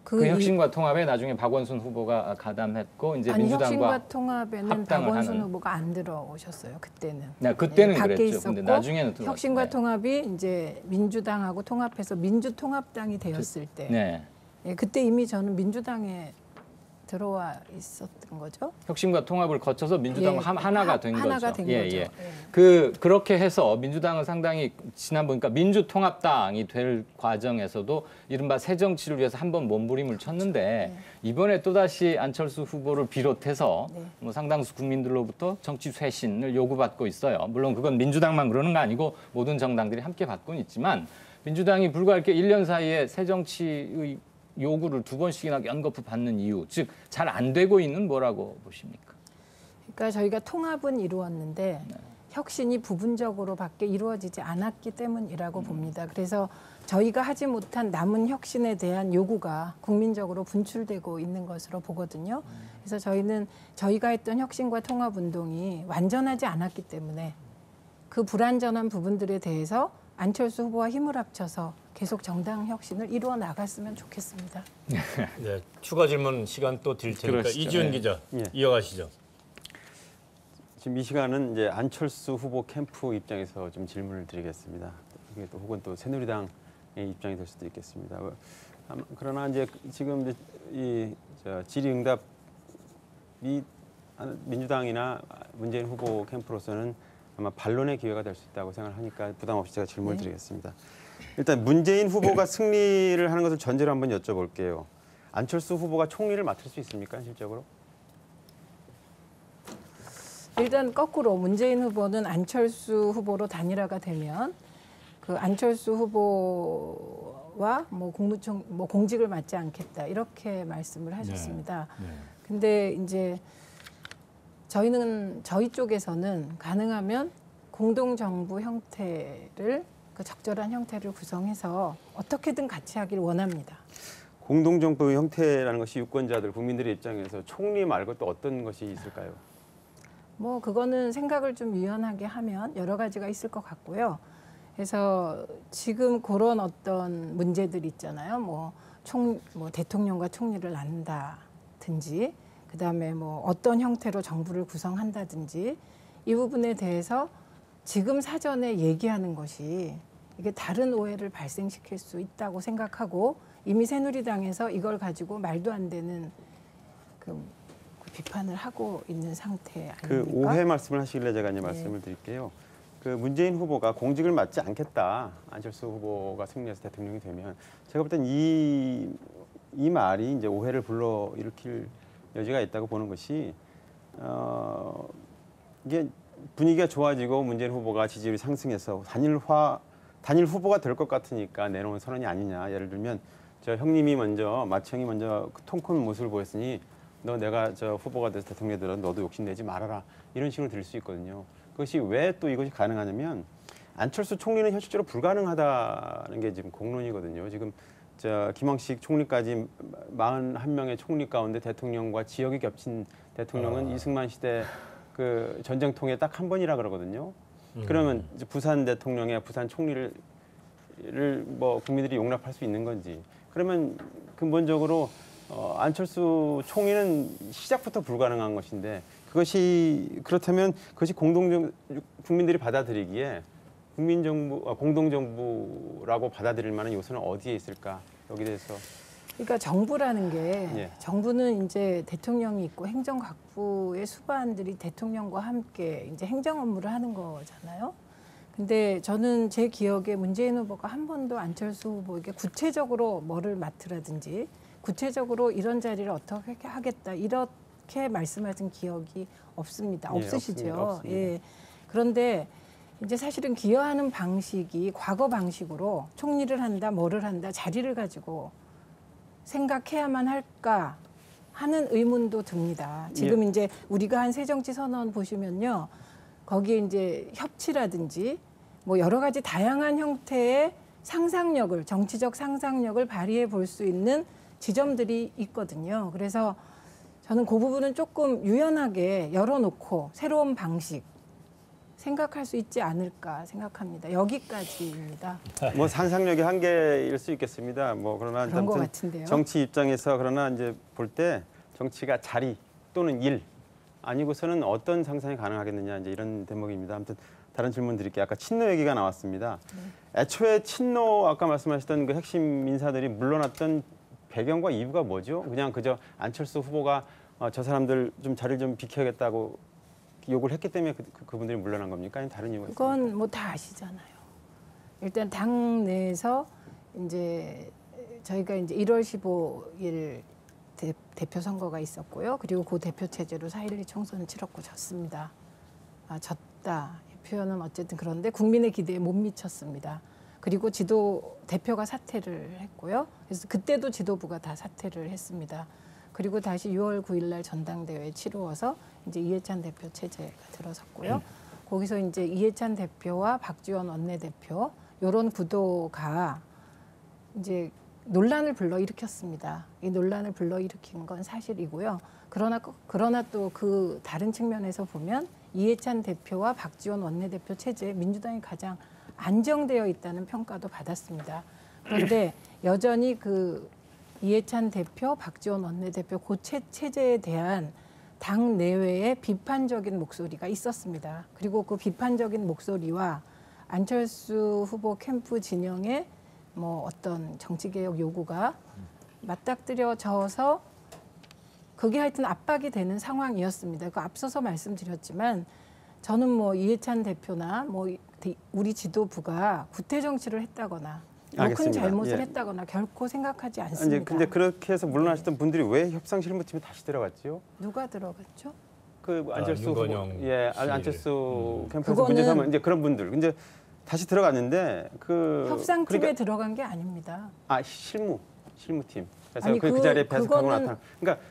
S2: 그 혁신과 통합에 나중에 박원순 후보가 가담했고 이제
S4: 아니,
S2: 민주당과
S4: 혁신과 통합에는
S2: 합당을
S4: 박원순
S2: 하는.
S4: 후보가 안 들어오셨어요. 그때는.
S2: 네, 그때는
S4: 밖에
S2: 그랬죠.
S4: 있었고
S2: 근데 나중에는 들어왔죠.
S4: 혁신과
S2: 네.
S4: 통합이 이제 민주당하고 통합해서 민주통합당이 되었을 때
S2: 네.
S4: 예, 그때 이미 저는 민주당에 들어와 있었던 거죠.
S2: 혁신과 통합을 거쳐서 민주당과 하나가 된
S4: 하나가
S2: 거죠.
S4: 된 거죠. 예.
S2: 그렇게 해서 민주당은 상당히 지난 보니까 민주통합당이 될 과정에서도 이른바 새 정치를 위해서 한번 몸부림을 쳤는데 이번에 또다시 안철수 후보를 비롯해서 뭐 상당수 국민들로부터 정치 쇄신을 요구받고 있어요. 물론 그건 민주당만 그러는 거 아니고 모든 정당들이 함께 받고는 있지만 민주당이 불과 이렇게 1년 사이에 새 정치의 요구를 2번씩이나 연거푸 받는 이유, 즉 잘 안 되고 있는 뭐라고 보십니까?
S4: 그러니까 저희가 통합은 이루었는데
S2: 네.
S4: 혁신이 부분적으로밖에 이루어지지 않았기 때문이라고 봅니다. 그래서 저희가 하지 못한 남은 혁신에 대한 요구가 국민적으로 분출되고 있는 것으로 보거든요. 그래서 저희는 저희가 했던 혁신과 통합 운동이 완전하지 않았기 때문에 그 불완전한 부분들에 대해서 안철수 후보와 힘을 합쳐서 계속 정당 혁신을 이루어 나갔으면 좋겠습니다.
S1: 네, 추가 질문 시간 또 드릴 테니까
S2: 그러시죠.
S1: 이지훈
S2: 네.
S1: 기자
S3: 예.
S1: 이어가시죠.
S3: 지금 이 시간은 이제 안철수 후보 캠프 입장에서 좀 질문을 드리겠습니다. 이게 또 혹은 또 새누리당의 입장이 될 수도 있겠습니다. 그러나 이제 지금 이 질의응답이 민주당이나 문재인 후보 캠프로서는 아마 반론의 기회가 될 수 있다고 생각을 하니까 부담 없이 제가 질문을 드리겠습니다. 일단 문재인 후보가 승리를 하는 것을 전제로 한번 여쭤볼게요. 안철수 후보가 총리를 맡을 수 있습니까, 실적으로?
S4: 일단 거꾸로 문재인 후보는 안철수 후보로 단일화가 되면 그 안철수 후보와 뭐 국무총 뭐 공직을 맡지 않겠다 이렇게 말씀을 하셨습니다. 근데 이제 저희 쪽에서는 가능하면 공동정부 형태를 그 적절한 형태를 구성해서 어떻게든 같이 하길 원합니다.
S3: 공동정부 형태라는 것이 유권자들, 국민들의 입장에서 총리 말고 또 어떤 것이 있을까요?
S4: 뭐 그거는 생각을 좀 유연하게 하면 여러 가지가 있을 것 같고요. 그래서 지금 그런 어떤 문제들 있잖아요. 뭐 대통령과 총리를 나눈다든지, 그다음에 뭐 어떤 형태로 정부를 구성한다든지 이 부분에 대해서 지금 사전에 얘기하는 것이 이게 다른 오해를 발생시킬 수 있다고 생각하고 이미 새누리당에서 이걸 가지고 말도 안 되는 그 비판을 하고 있는 상태 아닙니까?
S3: 그 오해 말씀을 하시길래 제가 이제 말씀을 드릴게요. 그 문재인 후보가 공직을 맡지 않겠다. 안철수 후보가 승리해서 대통령이 되면 제가 볼 땐 이 이 말이 이제 오해를 불러일으킬 여지가 있다고 보는 것이 이게 분위기가 좋아지고 문재인 후보가 지지율이 상승해서 단일 후보가 될 것 같으니까 내놓은 선언이 아니냐. 예를 들면 저 형님이 먼저 마청이 먼저 통 큰 모습을 보였으니 너 내가 저 후보가 돼서 대통령이 되더라도 너도 욕심내지 말아라. 이런 식으로 들릴 수 있거든요. 그것이 왜 또 이것이 가능하냐면 안철수 총리는 현실적으로 불가능하다는 게 지금 공론이거든요. 지금 저 김황식 총리까지 41명의 총리 가운데 대통령과 지역이 겹친 대통령은 이승만 시대 그 전쟁통에 딱 한 번이라 그러거든요. 그러면 이제 부산 대통령의 부산 총리를 뭐 국민들이 용납할 수 있는 건지. 그러면 근본적으로 안철수 총리는 시작부터 불가능한 것인데 그것이 그렇다면 그것이 국민들이 받아들이기에 공동정부라고 받아들일 만한 요소는 어디에 있을까? 여기 대해서.
S4: 그러니까 정부라는 게
S3: 예.
S4: 정부는 이제 대통령이 있고 행정각부의 수반들이 대통령과 함께 이제 행정 업무를 하는 거잖아요. 근데 저는 제 기억에 문재인 후보가 한 번도 안철수 후보에게 구체적으로 뭐를 맡으라든지 구체적으로 이런 자리를 어떻게 하겠다 이렇게 말씀하신 기억이 없습니다.
S3: 예,
S4: 없으시죠?
S3: 없습니다.
S4: 예. 그런데 이제 사실은 기여하는 방식이 과거 방식으로 총리를 한다, 뭐를 한다, 자리를 가지고 생각해야만 할까 하는 의문도 듭니다. 지금
S3: 예.
S4: 이제 우리가 한 새정치선언 보시면요. 거기에 이제 협치라든지 뭐 여러 가지 다양한 형태의 상상력을, 정치적 상상력을 발휘해 볼 수 있는 지점들이 있거든요. 그래서 저는 그 부분은 조금 유연하게 열어놓고 새로운 방식 생각할 수 있지 않을까 생각합니다. 여기까지입니다.
S3: 뭐 상상력의 한계일 수 있겠습니다. 뭐 그러나
S4: 그런 것
S3: 아무튼
S4: 같은데요.
S3: 정치 입장에서 그러나 이제 볼 때 정치가 자리 또는 일 아니고서는 어떤 상상이 가능하겠느냐 이제 이런 대목입니다. 아무튼 다른 질문 드릴게요. 아까 친노 얘기가 나왔습니다. 애초에 친노 아까 말씀하셨던 그 핵심 인사들이 물러났던 배경과 이유가 뭐죠? 그냥 그저 안철수 후보가 저 사람들 좀 자리를 좀 비켜야겠다고 요구를 했기 때문에 그분들이 물러난 겁니까? 아니면 다른 이유가 있습니까?
S4: 그건 뭐 다 아시잖아요. 일단 당 내에서 이제 저희가 이제 1월 15일 대표 선거가 있었고요. 그리고 그 대표 체제로 4.12 총선을 치렀고 졌습니다. 졌다. 이 표현은 어쨌든 그런데 국민의 기대에 못 미쳤습니다. 그리고 대표가 사퇴를 했고요. 그래서 그때도 지도부가 다 사퇴를 했습니다. 그리고 다시 6월 9일 날 전당대회 치루어서 이제 이해찬 대표 체제가 들어섰고요. 거기서 이제 이해찬 대표와 박지원 원내대표 이런 구도가 이제 논란을 불러일으켰습니다. 이 논란을 불러일으킨 건 사실이고요. 그러나 또 그 다른 측면에서 보면 이해찬 대표와 박지원 원내대표 체제에 민주당이 가장 안정되어 있다는 평가도 받았습니다. 그런데 여전히 그 이해찬 대표, 박지원 원내대표 그 체제에 대한 당 내외의 비판적인 목소리가 있었습니다. 그리고 그 비판적인 목소리와 안철수 후보 캠프 진영의 뭐 어떤 정치개혁 요구가 맞닥뜨려져서 그게 하여튼 압박이 되는 상황이었습니다. 그 앞서서 말씀드렸지만 저는 뭐 이해찬 대표나 뭐 우리 지도부가 구태 정치를 했다거나 뭐 큰 잘못을 했다거나 결코 생각하지 않습니다.
S3: 근데 그렇게 해서 물러나셨던 분들이 왜 협상 실무팀에 다시 들어갔죠?
S4: 누가 들어갔죠?
S3: 그 안철수
S1: 윤건영
S3: 후보, 안철수 캠프에서
S4: 그거는
S3: 문제 삼은 이제 그런 분들. 근데 다시 들어갔는데 그
S4: 협상팀에
S3: 그러니까,
S4: 들어간 게 아닙니다.
S3: 실무팀. 그래서
S4: 아니,
S3: 그 자리에 배석하고
S4: 그거는-
S3: 나타나. 그러니까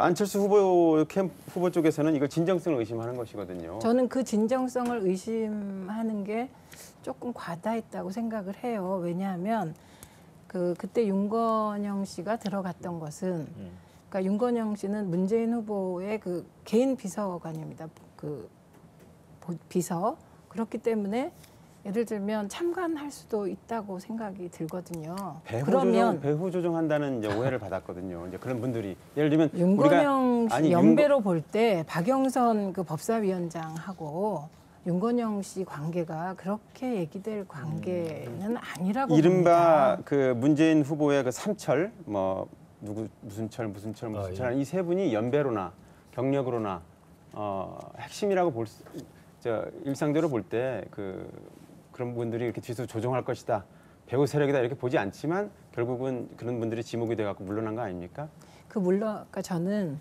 S3: 안철수 후보 쪽에서는 이걸 진정성을 의심하는 것이거든요.
S4: 저는 그 진정성을 의심하는 게 조금 과다했다고 생각을 해요. 왜냐하면 그때 윤건영 씨가 들어갔던 것은 그러니까 윤건영 씨는 문재인 후보의 그 개인 비서관입니다. 그 비서. 그렇기 때문에 예를 들면 참관할 수도 있다고 생각이 들거든요.
S3: 배후 조정한다는 이제 오해를 받았거든요. 이제 그런 분들이 예를 들면
S4: 윤건영 씨 연배로 볼 때 박영선 그 법사위원장하고 윤건영 씨 관계가 그렇게 얘기될 관계는 아니라고
S3: 이른바
S4: 봅니다.
S3: 그 문재인 후보의 그 삼철 뭐 무슨 철 이 세 분이 연배로나 경력으로나 핵심이라고 일상적으로 볼 때 그런 분들이 이렇게 뒤에서 조종할 것이다. 배후 세력이다 이렇게 보지 않지만 결국은 그런 분들이 지목이 돼갖고 물러난 거 아닙니까?
S4: 그러니까 저는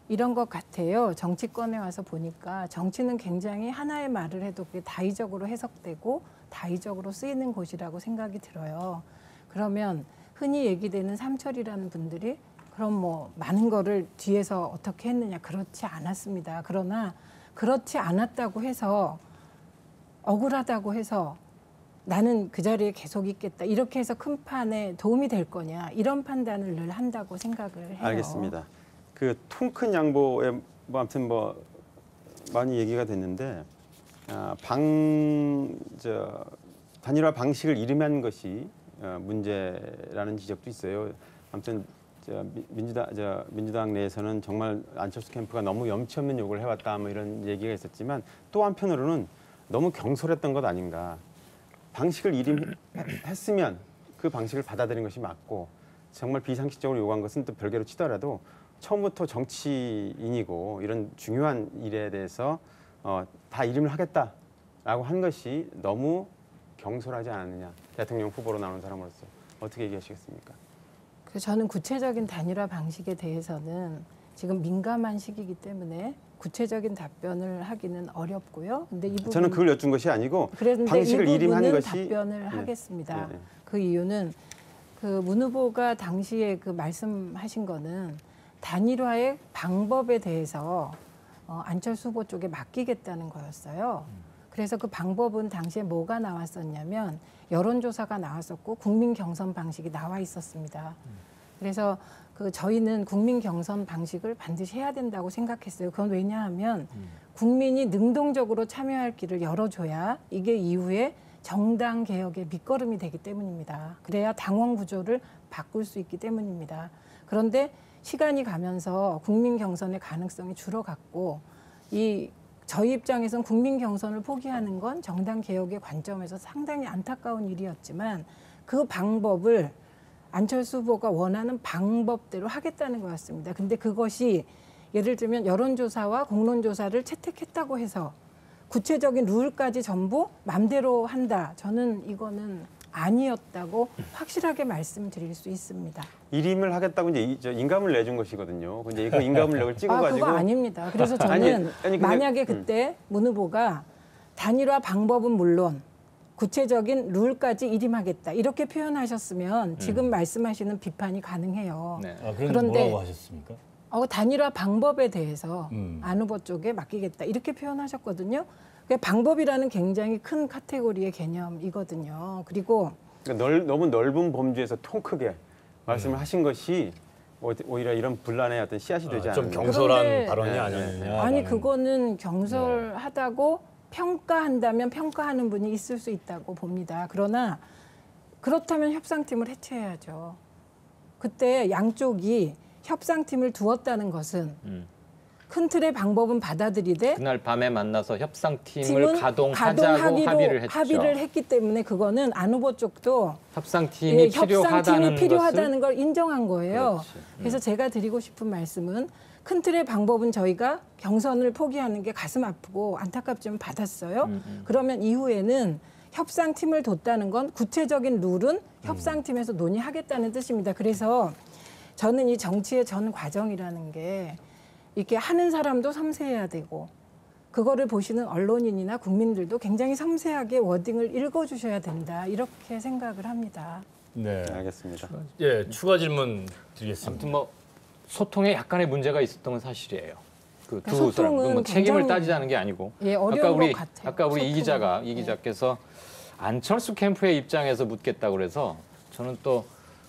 S4: 이런 것 같아요. 정치권에 와서 보니까 정치는 굉장히 하나의 말을 해도 그게 다의적으로 해석되고 다의적으로 쓰이는 곳이라고 생각이 들어요. 그러면 흔히 얘기되는 삼철이라는 분들이 그럼 뭐 많은 거를 뒤에서 어떻게 했느냐, 그렇지 않았습니다. 그러나 그렇지 않았다고 해서 억울하다고 해서 나는 그 자리에 계속 있겠다 이렇게 해서 큰 판에 도움이 될 거냐, 이런 판단을 늘 한다고 생각을 해요.
S3: 알겠습니다. 그 통 큰 양보에 뭐 아무튼 뭐 많이 얘기가 됐는데 단일화 방식을 이름한 것이 문제라는 지적도 있어요. 아무튼 민주당 내에서는 정말 안철수 캠프가 너무 염치 없는 욕을 해왔다 뭐 이런 얘기가 있었지만 또 한편으로는 너무 경솔했던 것 아닌가. 방식을 이름했으면 그 방식을 받아들인 것이 맞고 정말 비상식적으로 요구한 것은 또 별개로 치더라도 처음부터 정치인이고 이런 중요한 일에 대해서 다 이름을 하겠다라고 한 것이 너무 경솔하지 않았느냐. 대통령 후보로 나오는 사람으로서 어떻게 얘기하시겠습니까?
S4: 저는 구체적인 단일화 방식에 대해서는 지금 민감한 시기이기 때문에 구체적인 답변을 하기는 어렵고요. 근데 이 부분
S3: 저는 그걸 여쭌 것이 아니고 방식을 이름한 것이
S4: 답변을 하겠습니다. 그 이유는 그 문 후보가 당시에 그 말씀하신 거는 단일화의 방법에 대해서 안철수 후보 쪽에 맡기겠다는 거였어요. 그래서 그 방법은 당시에 뭐가 나왔었냐면 여론조사가 나왔었고 국민 경선 방식이 나와 있었습니다. 그래서 저희는 국민 경선 방식을 반드시 해야 된다고 생각했어요. 그건 왜냐하면 국민이 능동적으로 참여할 길을 열어줘야 이게 이후에 정당 개혁의 밑거름이 되기 때문입니다. 그래야 당원 구조를 바꿀 수 있기 때문입니다. 그런데 시간이 가면서 국민 경선의 가능성이 줄어갔고 저희 입장에서는 국민 경선을 포기하는 건 정당 개혁의 관점에서 상당히 안타까운 일이었지만 그 방법을 안철수 후보가 원하는 방법대로 하겠다는 거였습니다. 근데 그것이 예를 들면 여론조사와 공론조사를 채택했다고 해서 구체적인 룰까지 전부 맘대로 한다. 저는 이거는 아니었다고 확실하게 말씀드릴 수 있습니다.
S3: 이름을 하겠다고 이제 인감을 내준 것이거든요. 근데 그 인감을력을 찍어가지고
S4: 그거 아닙니다. 그래서 저는 만약에 그때 문 후보가 단일화 방법은 물론 구체적인 룰까지 이름하겠다 이렇게 표현하셨으면 지금 말씀하시는 비판이 가능해요.
S2: 네.
S4: 그런데
S1: 뭐라고 하셨습니까?
S4: 단일화 방법에 대해서 안 후보 쪽에 맡기겠다 이렇게 표현하셨거든요. 방법이라는 굉장히 큰 카테고리의 개념이거든요. 그리고
S3: 그러니까 너무 넓은 범주에서 통 크게 말씀을 하신 것이 오히려 이런 분란의 어떤 씨앗이 되지 않나.
S1: 좀 경솔한
S4: 그런데-
S1: 발언이 아니었느냐.
S4: 아니 그거는 경솔하다고 평가한다면 평가하는 분이 있을 수 있다고 봅니다. 그러나 그렇다면 협상팀을 해체해야죠. 그때 양쪽이 협상팀을 두었다는 것은 큰 틀의 방법은 받아들이되
S2: 그날 밤에 만나서 협상팀을 가동하자고 합의를
S4: 했기 때문에 그거는 안 후보 쪽도
S2: 협상팀이
S4: 필요하다는 걸 인정한 거예요.
S2: 그렇지.
S4: 그래서 제가 드리고 싶은 말씀은 큰 틀의 방법은 저희가 경선을 포기하는 게 가슴 아프고 안타깝지만 받았어요. 그러면 이후에는 협상팀을 뒀다는 건 구체적인 룰은 협상팀에서 논의하겠다는 뜻입니다. 그래서 저는 이 정치의 전 과정이라는 게 이렇게 하는 사람도 섬세해야 되고 그거를 보시는 언론인이나 국민들도 굉장히 섬세하게 워딩을 읽어주셔야 된다. 이렇게 생각을 합니다.
S1: 네.
S3: 알겠습니다.
S1: 예, 추가 질문 드리겠습니다.
S2: 아무튼 뭐 소통에 약간의 문제가 있었던 건 사실이에요. 그 두
S4: 소통은
S2: 사람 뭐 책임을
S4: 굉장히-
S2: 따지자는 게 아니고
S4: 어려운 것 같아요.
S2: 아까 우리 이
S4: 소통은.
S2: 기자께서 안철수 캠프의 입장에서 묻겠다고 그래서 저는 또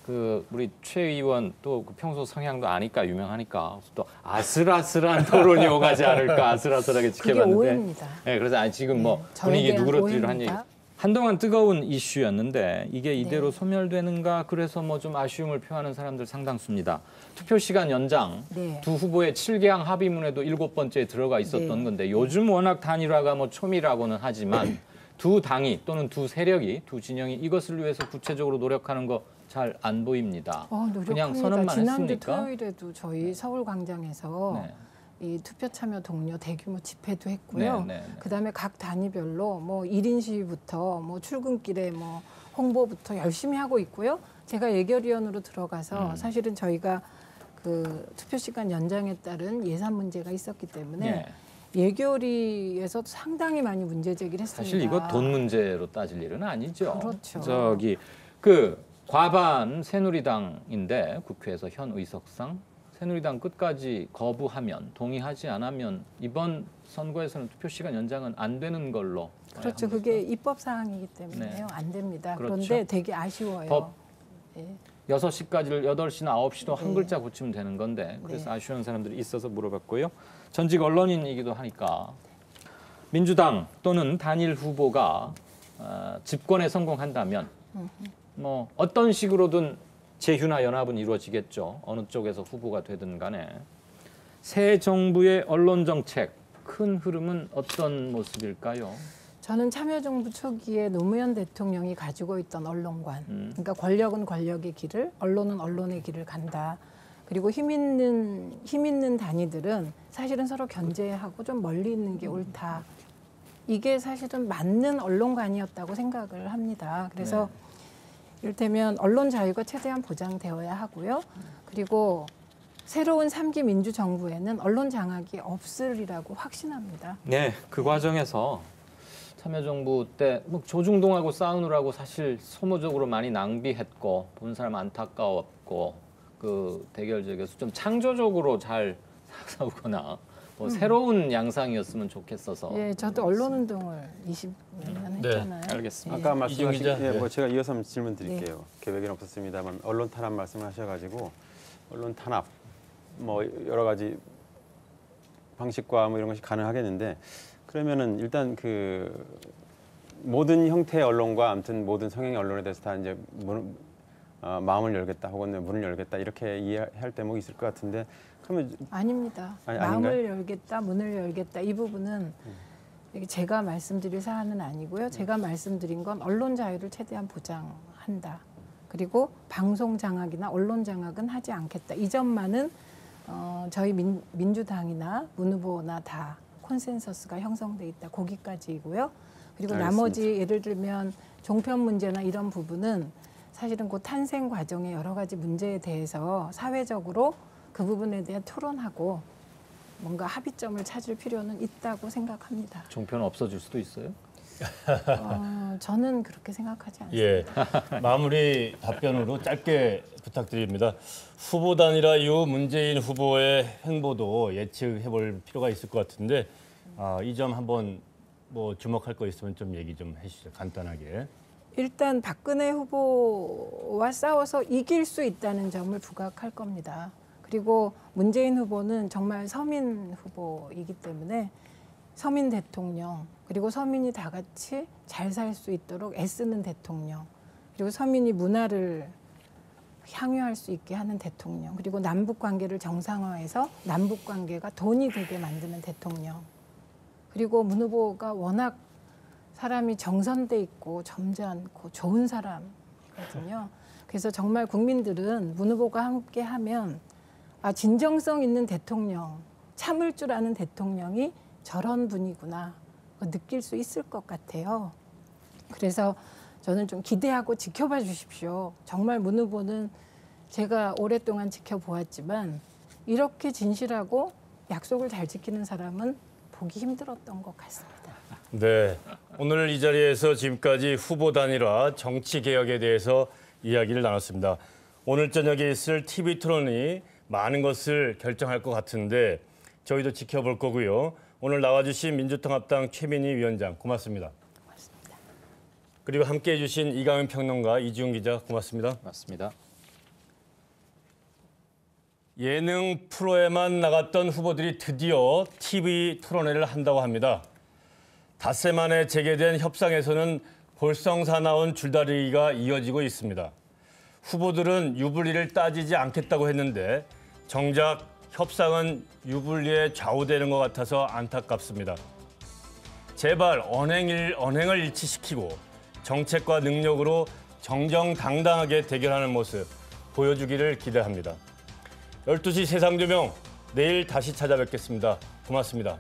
S2: 그 우리 최 의원 또 평소 성향도 아니까 유명하니까 또 아슬아슬한 토론이 오가지 않을까 아슬아슬하게
S4: 그게
S2: 지켜봤는데.
S4: 오해입니다.
S2: 네, 그래서 지금 뭐
S4: 저에
S2: 분위기
S4: 대한
S2: 누그러뜨리려 한 얘기.
S4: 오해입니다.
S2: 한동안 뜨거운 이슈였는데 이게 이대로 소멸되는가 그래서 뭐 좀 아쉬움을 표하는 사람들 상당수입니다. 투표 시간 연장
S4: 네.
S2: 두 후보의 7개항 합의문에도 7번째에 들어가 있었던
S4: 네.
S2: 건데 요즘 워낙 단일화가 뭐 초미라고는 하지만 두 당이 또는 두 세력이 두 진영이 이것을 위해서 구체적으로 노력하는 거 잘 안 보입니다. 그냥
S4: 노력합니다.
S2: 선언만
S4: 지난주
S2: 했습니까?
S4: 토요일에도 저희 서울광장에서
S2: 네.
S4: 이 투표 참여 동료 대규모 집회도 했고요.
S2: 네, 네, 네.
S4: 그다음에 각 단위별로 뭐 1인 시위부터 뭐 출근길에 뭐 홍보부터 열심히 하고 있고요. 제가 예결위원으로 들어가서 사실은 저희가 그 투표 시간 연장에 따른 예산 문제가 있었기 때문에
S2: 네.
S4: 예결위에서 상당히 많이 문제 제기를 했습니다.
S2: 사실 이거 돈 문제로 따질 일은 아니죠.
S4: 그렇죠.
S2: 저기 그 과반 새누리당인데 국회에서 현 의석상 새누리당 끝까지 거부하면 동의하지 않으면 이번 선거에서는 투표 시간 연장은 안 되는 걸로.
S4: 그렇죠. 그게 입법 사항이기 때문에요.
S2: 네.
S4: 안 됩니다.
S2: 그렇죠.
S4: 그런데 되게 아쉬워요.
S2: 법
S4: 예.
S2: 6시까지를 8시나 9시도 한
S4: 네.
S2: 글자 고치면 되는 건데 그래서
S4: 네.
S2: 아쉬운 사람들이 있어서 물어봤고요. 전직 언론인이기도 하니까 민주당 또는 단일 후보가 집권에 성공한다면 뭐 어떤 식으로든 재휴나 연합은 이루어지겠죠. 어느 쪽에서 후보가 되든 간에 새 정부의 언론 정책 큰 흐름은 어떤 모습일까요?
S4: 저는 참여정부 초기에 노무현 대통령이 가지고 있던 언론관, 그러니까 권력은 권력의 길을, 언론은 언론의 길을 간다. 그리고 힘 있는 단위들은 사실은 서로 견제하고 좀 멀리 있는 게 옳다. 이게 사실은 맞는 언론관이었다고 생각을 합니다. 그래서 이를테면 언론 자유가 최대한 보장되어야 하고요. 그리고 새로운 3기 민주정부에는 언론 장악이 없으리라고 확신합니다.
S2: 네, 그 과정에서 참여정부 때 뭐 조중동하고 싸우느라고 사실 소모적으로 많이 낭비했고 본 사람 안타까웠고 그 대결적에서 좀 창조적으로 잘 싸우거나 뭐 새로운 양상이었으면 좋겠어서.
S4: 예, 저도 언론운동을 20년 했잖아요.
S2: 알겠습니다.
S3: 아까 말씀하신
S1: 기자.
S3: 예, 뭐 제가 이어서 한번 질문 드릴게요. 계획은 없었습니다만 언론 탄압 말씀하셔가지고 언론 탄압 뭐 여러 가지 방식과 뭐 이런 것이 가능하겠는데 그러면은 일단 그 모든 형태의 언론과 아무튼 모든 성향의 언론에 대해서 다 이제 마음을 열겠다 혹은 문을 열겠다 이렇게 이해할 대목이 있을 것 같은데 그러면
S4: 아닙니다.
S3: 아니,
S4: 마음을
S3: 아닌가요?
S4: 열겠다, 문을 열겠다 이 부분은 이게 제가 말씀드릴 사안은 아니고요. 제가 말씀드린 건 언론 자유를 최대한 보장한다. 그리고 방송 장악이나 언론 장악은 하지 않겠다. 이 점만은 저희 민주당이나 문 후보나 다 콘센서스가 형성돼 있다. 거기까지이고요. 그리고
S3: 알겠습니다.
S4: 나머지 예를 들면 종편 문제나 이런 부분은 사실은 그 탄생 과정의 여러 가지 문제에 대해서 사회적으로 그 부분에 대한 토론하고 뭔가 합의점을 찾을 필요는 있다고 생각합니다.
S2: 종편 없어질 수도 있어요?
S4: 저는 그렇게 생각하지 않습니다.
S1: 예, 마무리 답변으로 짧게 부탁드립니다. 후보 단일화 이후 문재인 후보의 행보도 예측해볼 필요가 있을 것 같은데 이 점 한번 뭐 주목할 거 있으면 좀 얘기 좀 해주시죠. 간단하게.
S4: 일단 박근혜 후보와 싸워서 이길 수 있다는 점을 부각할 겁니다. 그리고 문재인 후보는 정말 서민 후보이기 때문에 서민 대통령, 그리고 서민이 다 같이 잘 살 수 있도록 애쓰는 대통령, 그리고 서민이 문화를 향유할 수 있게 하는 대통령, 그리고 남북 관계를 정상화해서 남북 관계가 돈이 되게 만드는 대통령, 그리고 문 후보가 워낙 사람이 정선돼 있고 점잖고 좋은 사람이거든요. 그래서 정말 국민들은 문 후보가 함께하면 진정성 있는 대통령, 참을 줄 아는 대통령이 저런 분이구나 느낄 수 있을 것 같아요. 그래서 저는 좀 기대하고 지켜봐 주십시오. 정말 문 후보는 제가 오랫동안 지켜보았지만 이렇게 진실하고 약속을 잘 지키는 사람은 보기 힘들었던 것 같습니다.
S1: 네, 오늘 이 자리에서 지금까지 후보 단일화 정치 개혁에 대해서 이야기를 나눴습니다. 오늘 저녁에 있을 TV 토론이 많은 것을 결정할 것 같은데 저희도 지켜볼 거고요. 오늘 나와주신 민주통합당 최민희 위원장 고맙습니다.
S4: 고맙습니다.
S1: 그리고 함께해 주신 이강윤 평론가 이지훈 기자 고맙습니다.
S2: 맞습니다.
S1: 예능 프로에만 나갔던 후보들이 드디어 TV 토론회를 한다고 합니다. 닷새 만에 재개된 협상에서는 볼썽사나운 줄다리기가 이어지고 있습니다. 후보들은 유불리를 따지지 않겠다고 했는데 정작 협상은 유불리에 좌우되는 것 같아서 안타깝습니다. 제발 언행을 일치시키고 정책과 능력으로 정정당당하게 대결하는 모습 보여주기를 기대합니다. 12시 세상조명 내일 다시 찾아뵙겠습니다. 고맙습니다.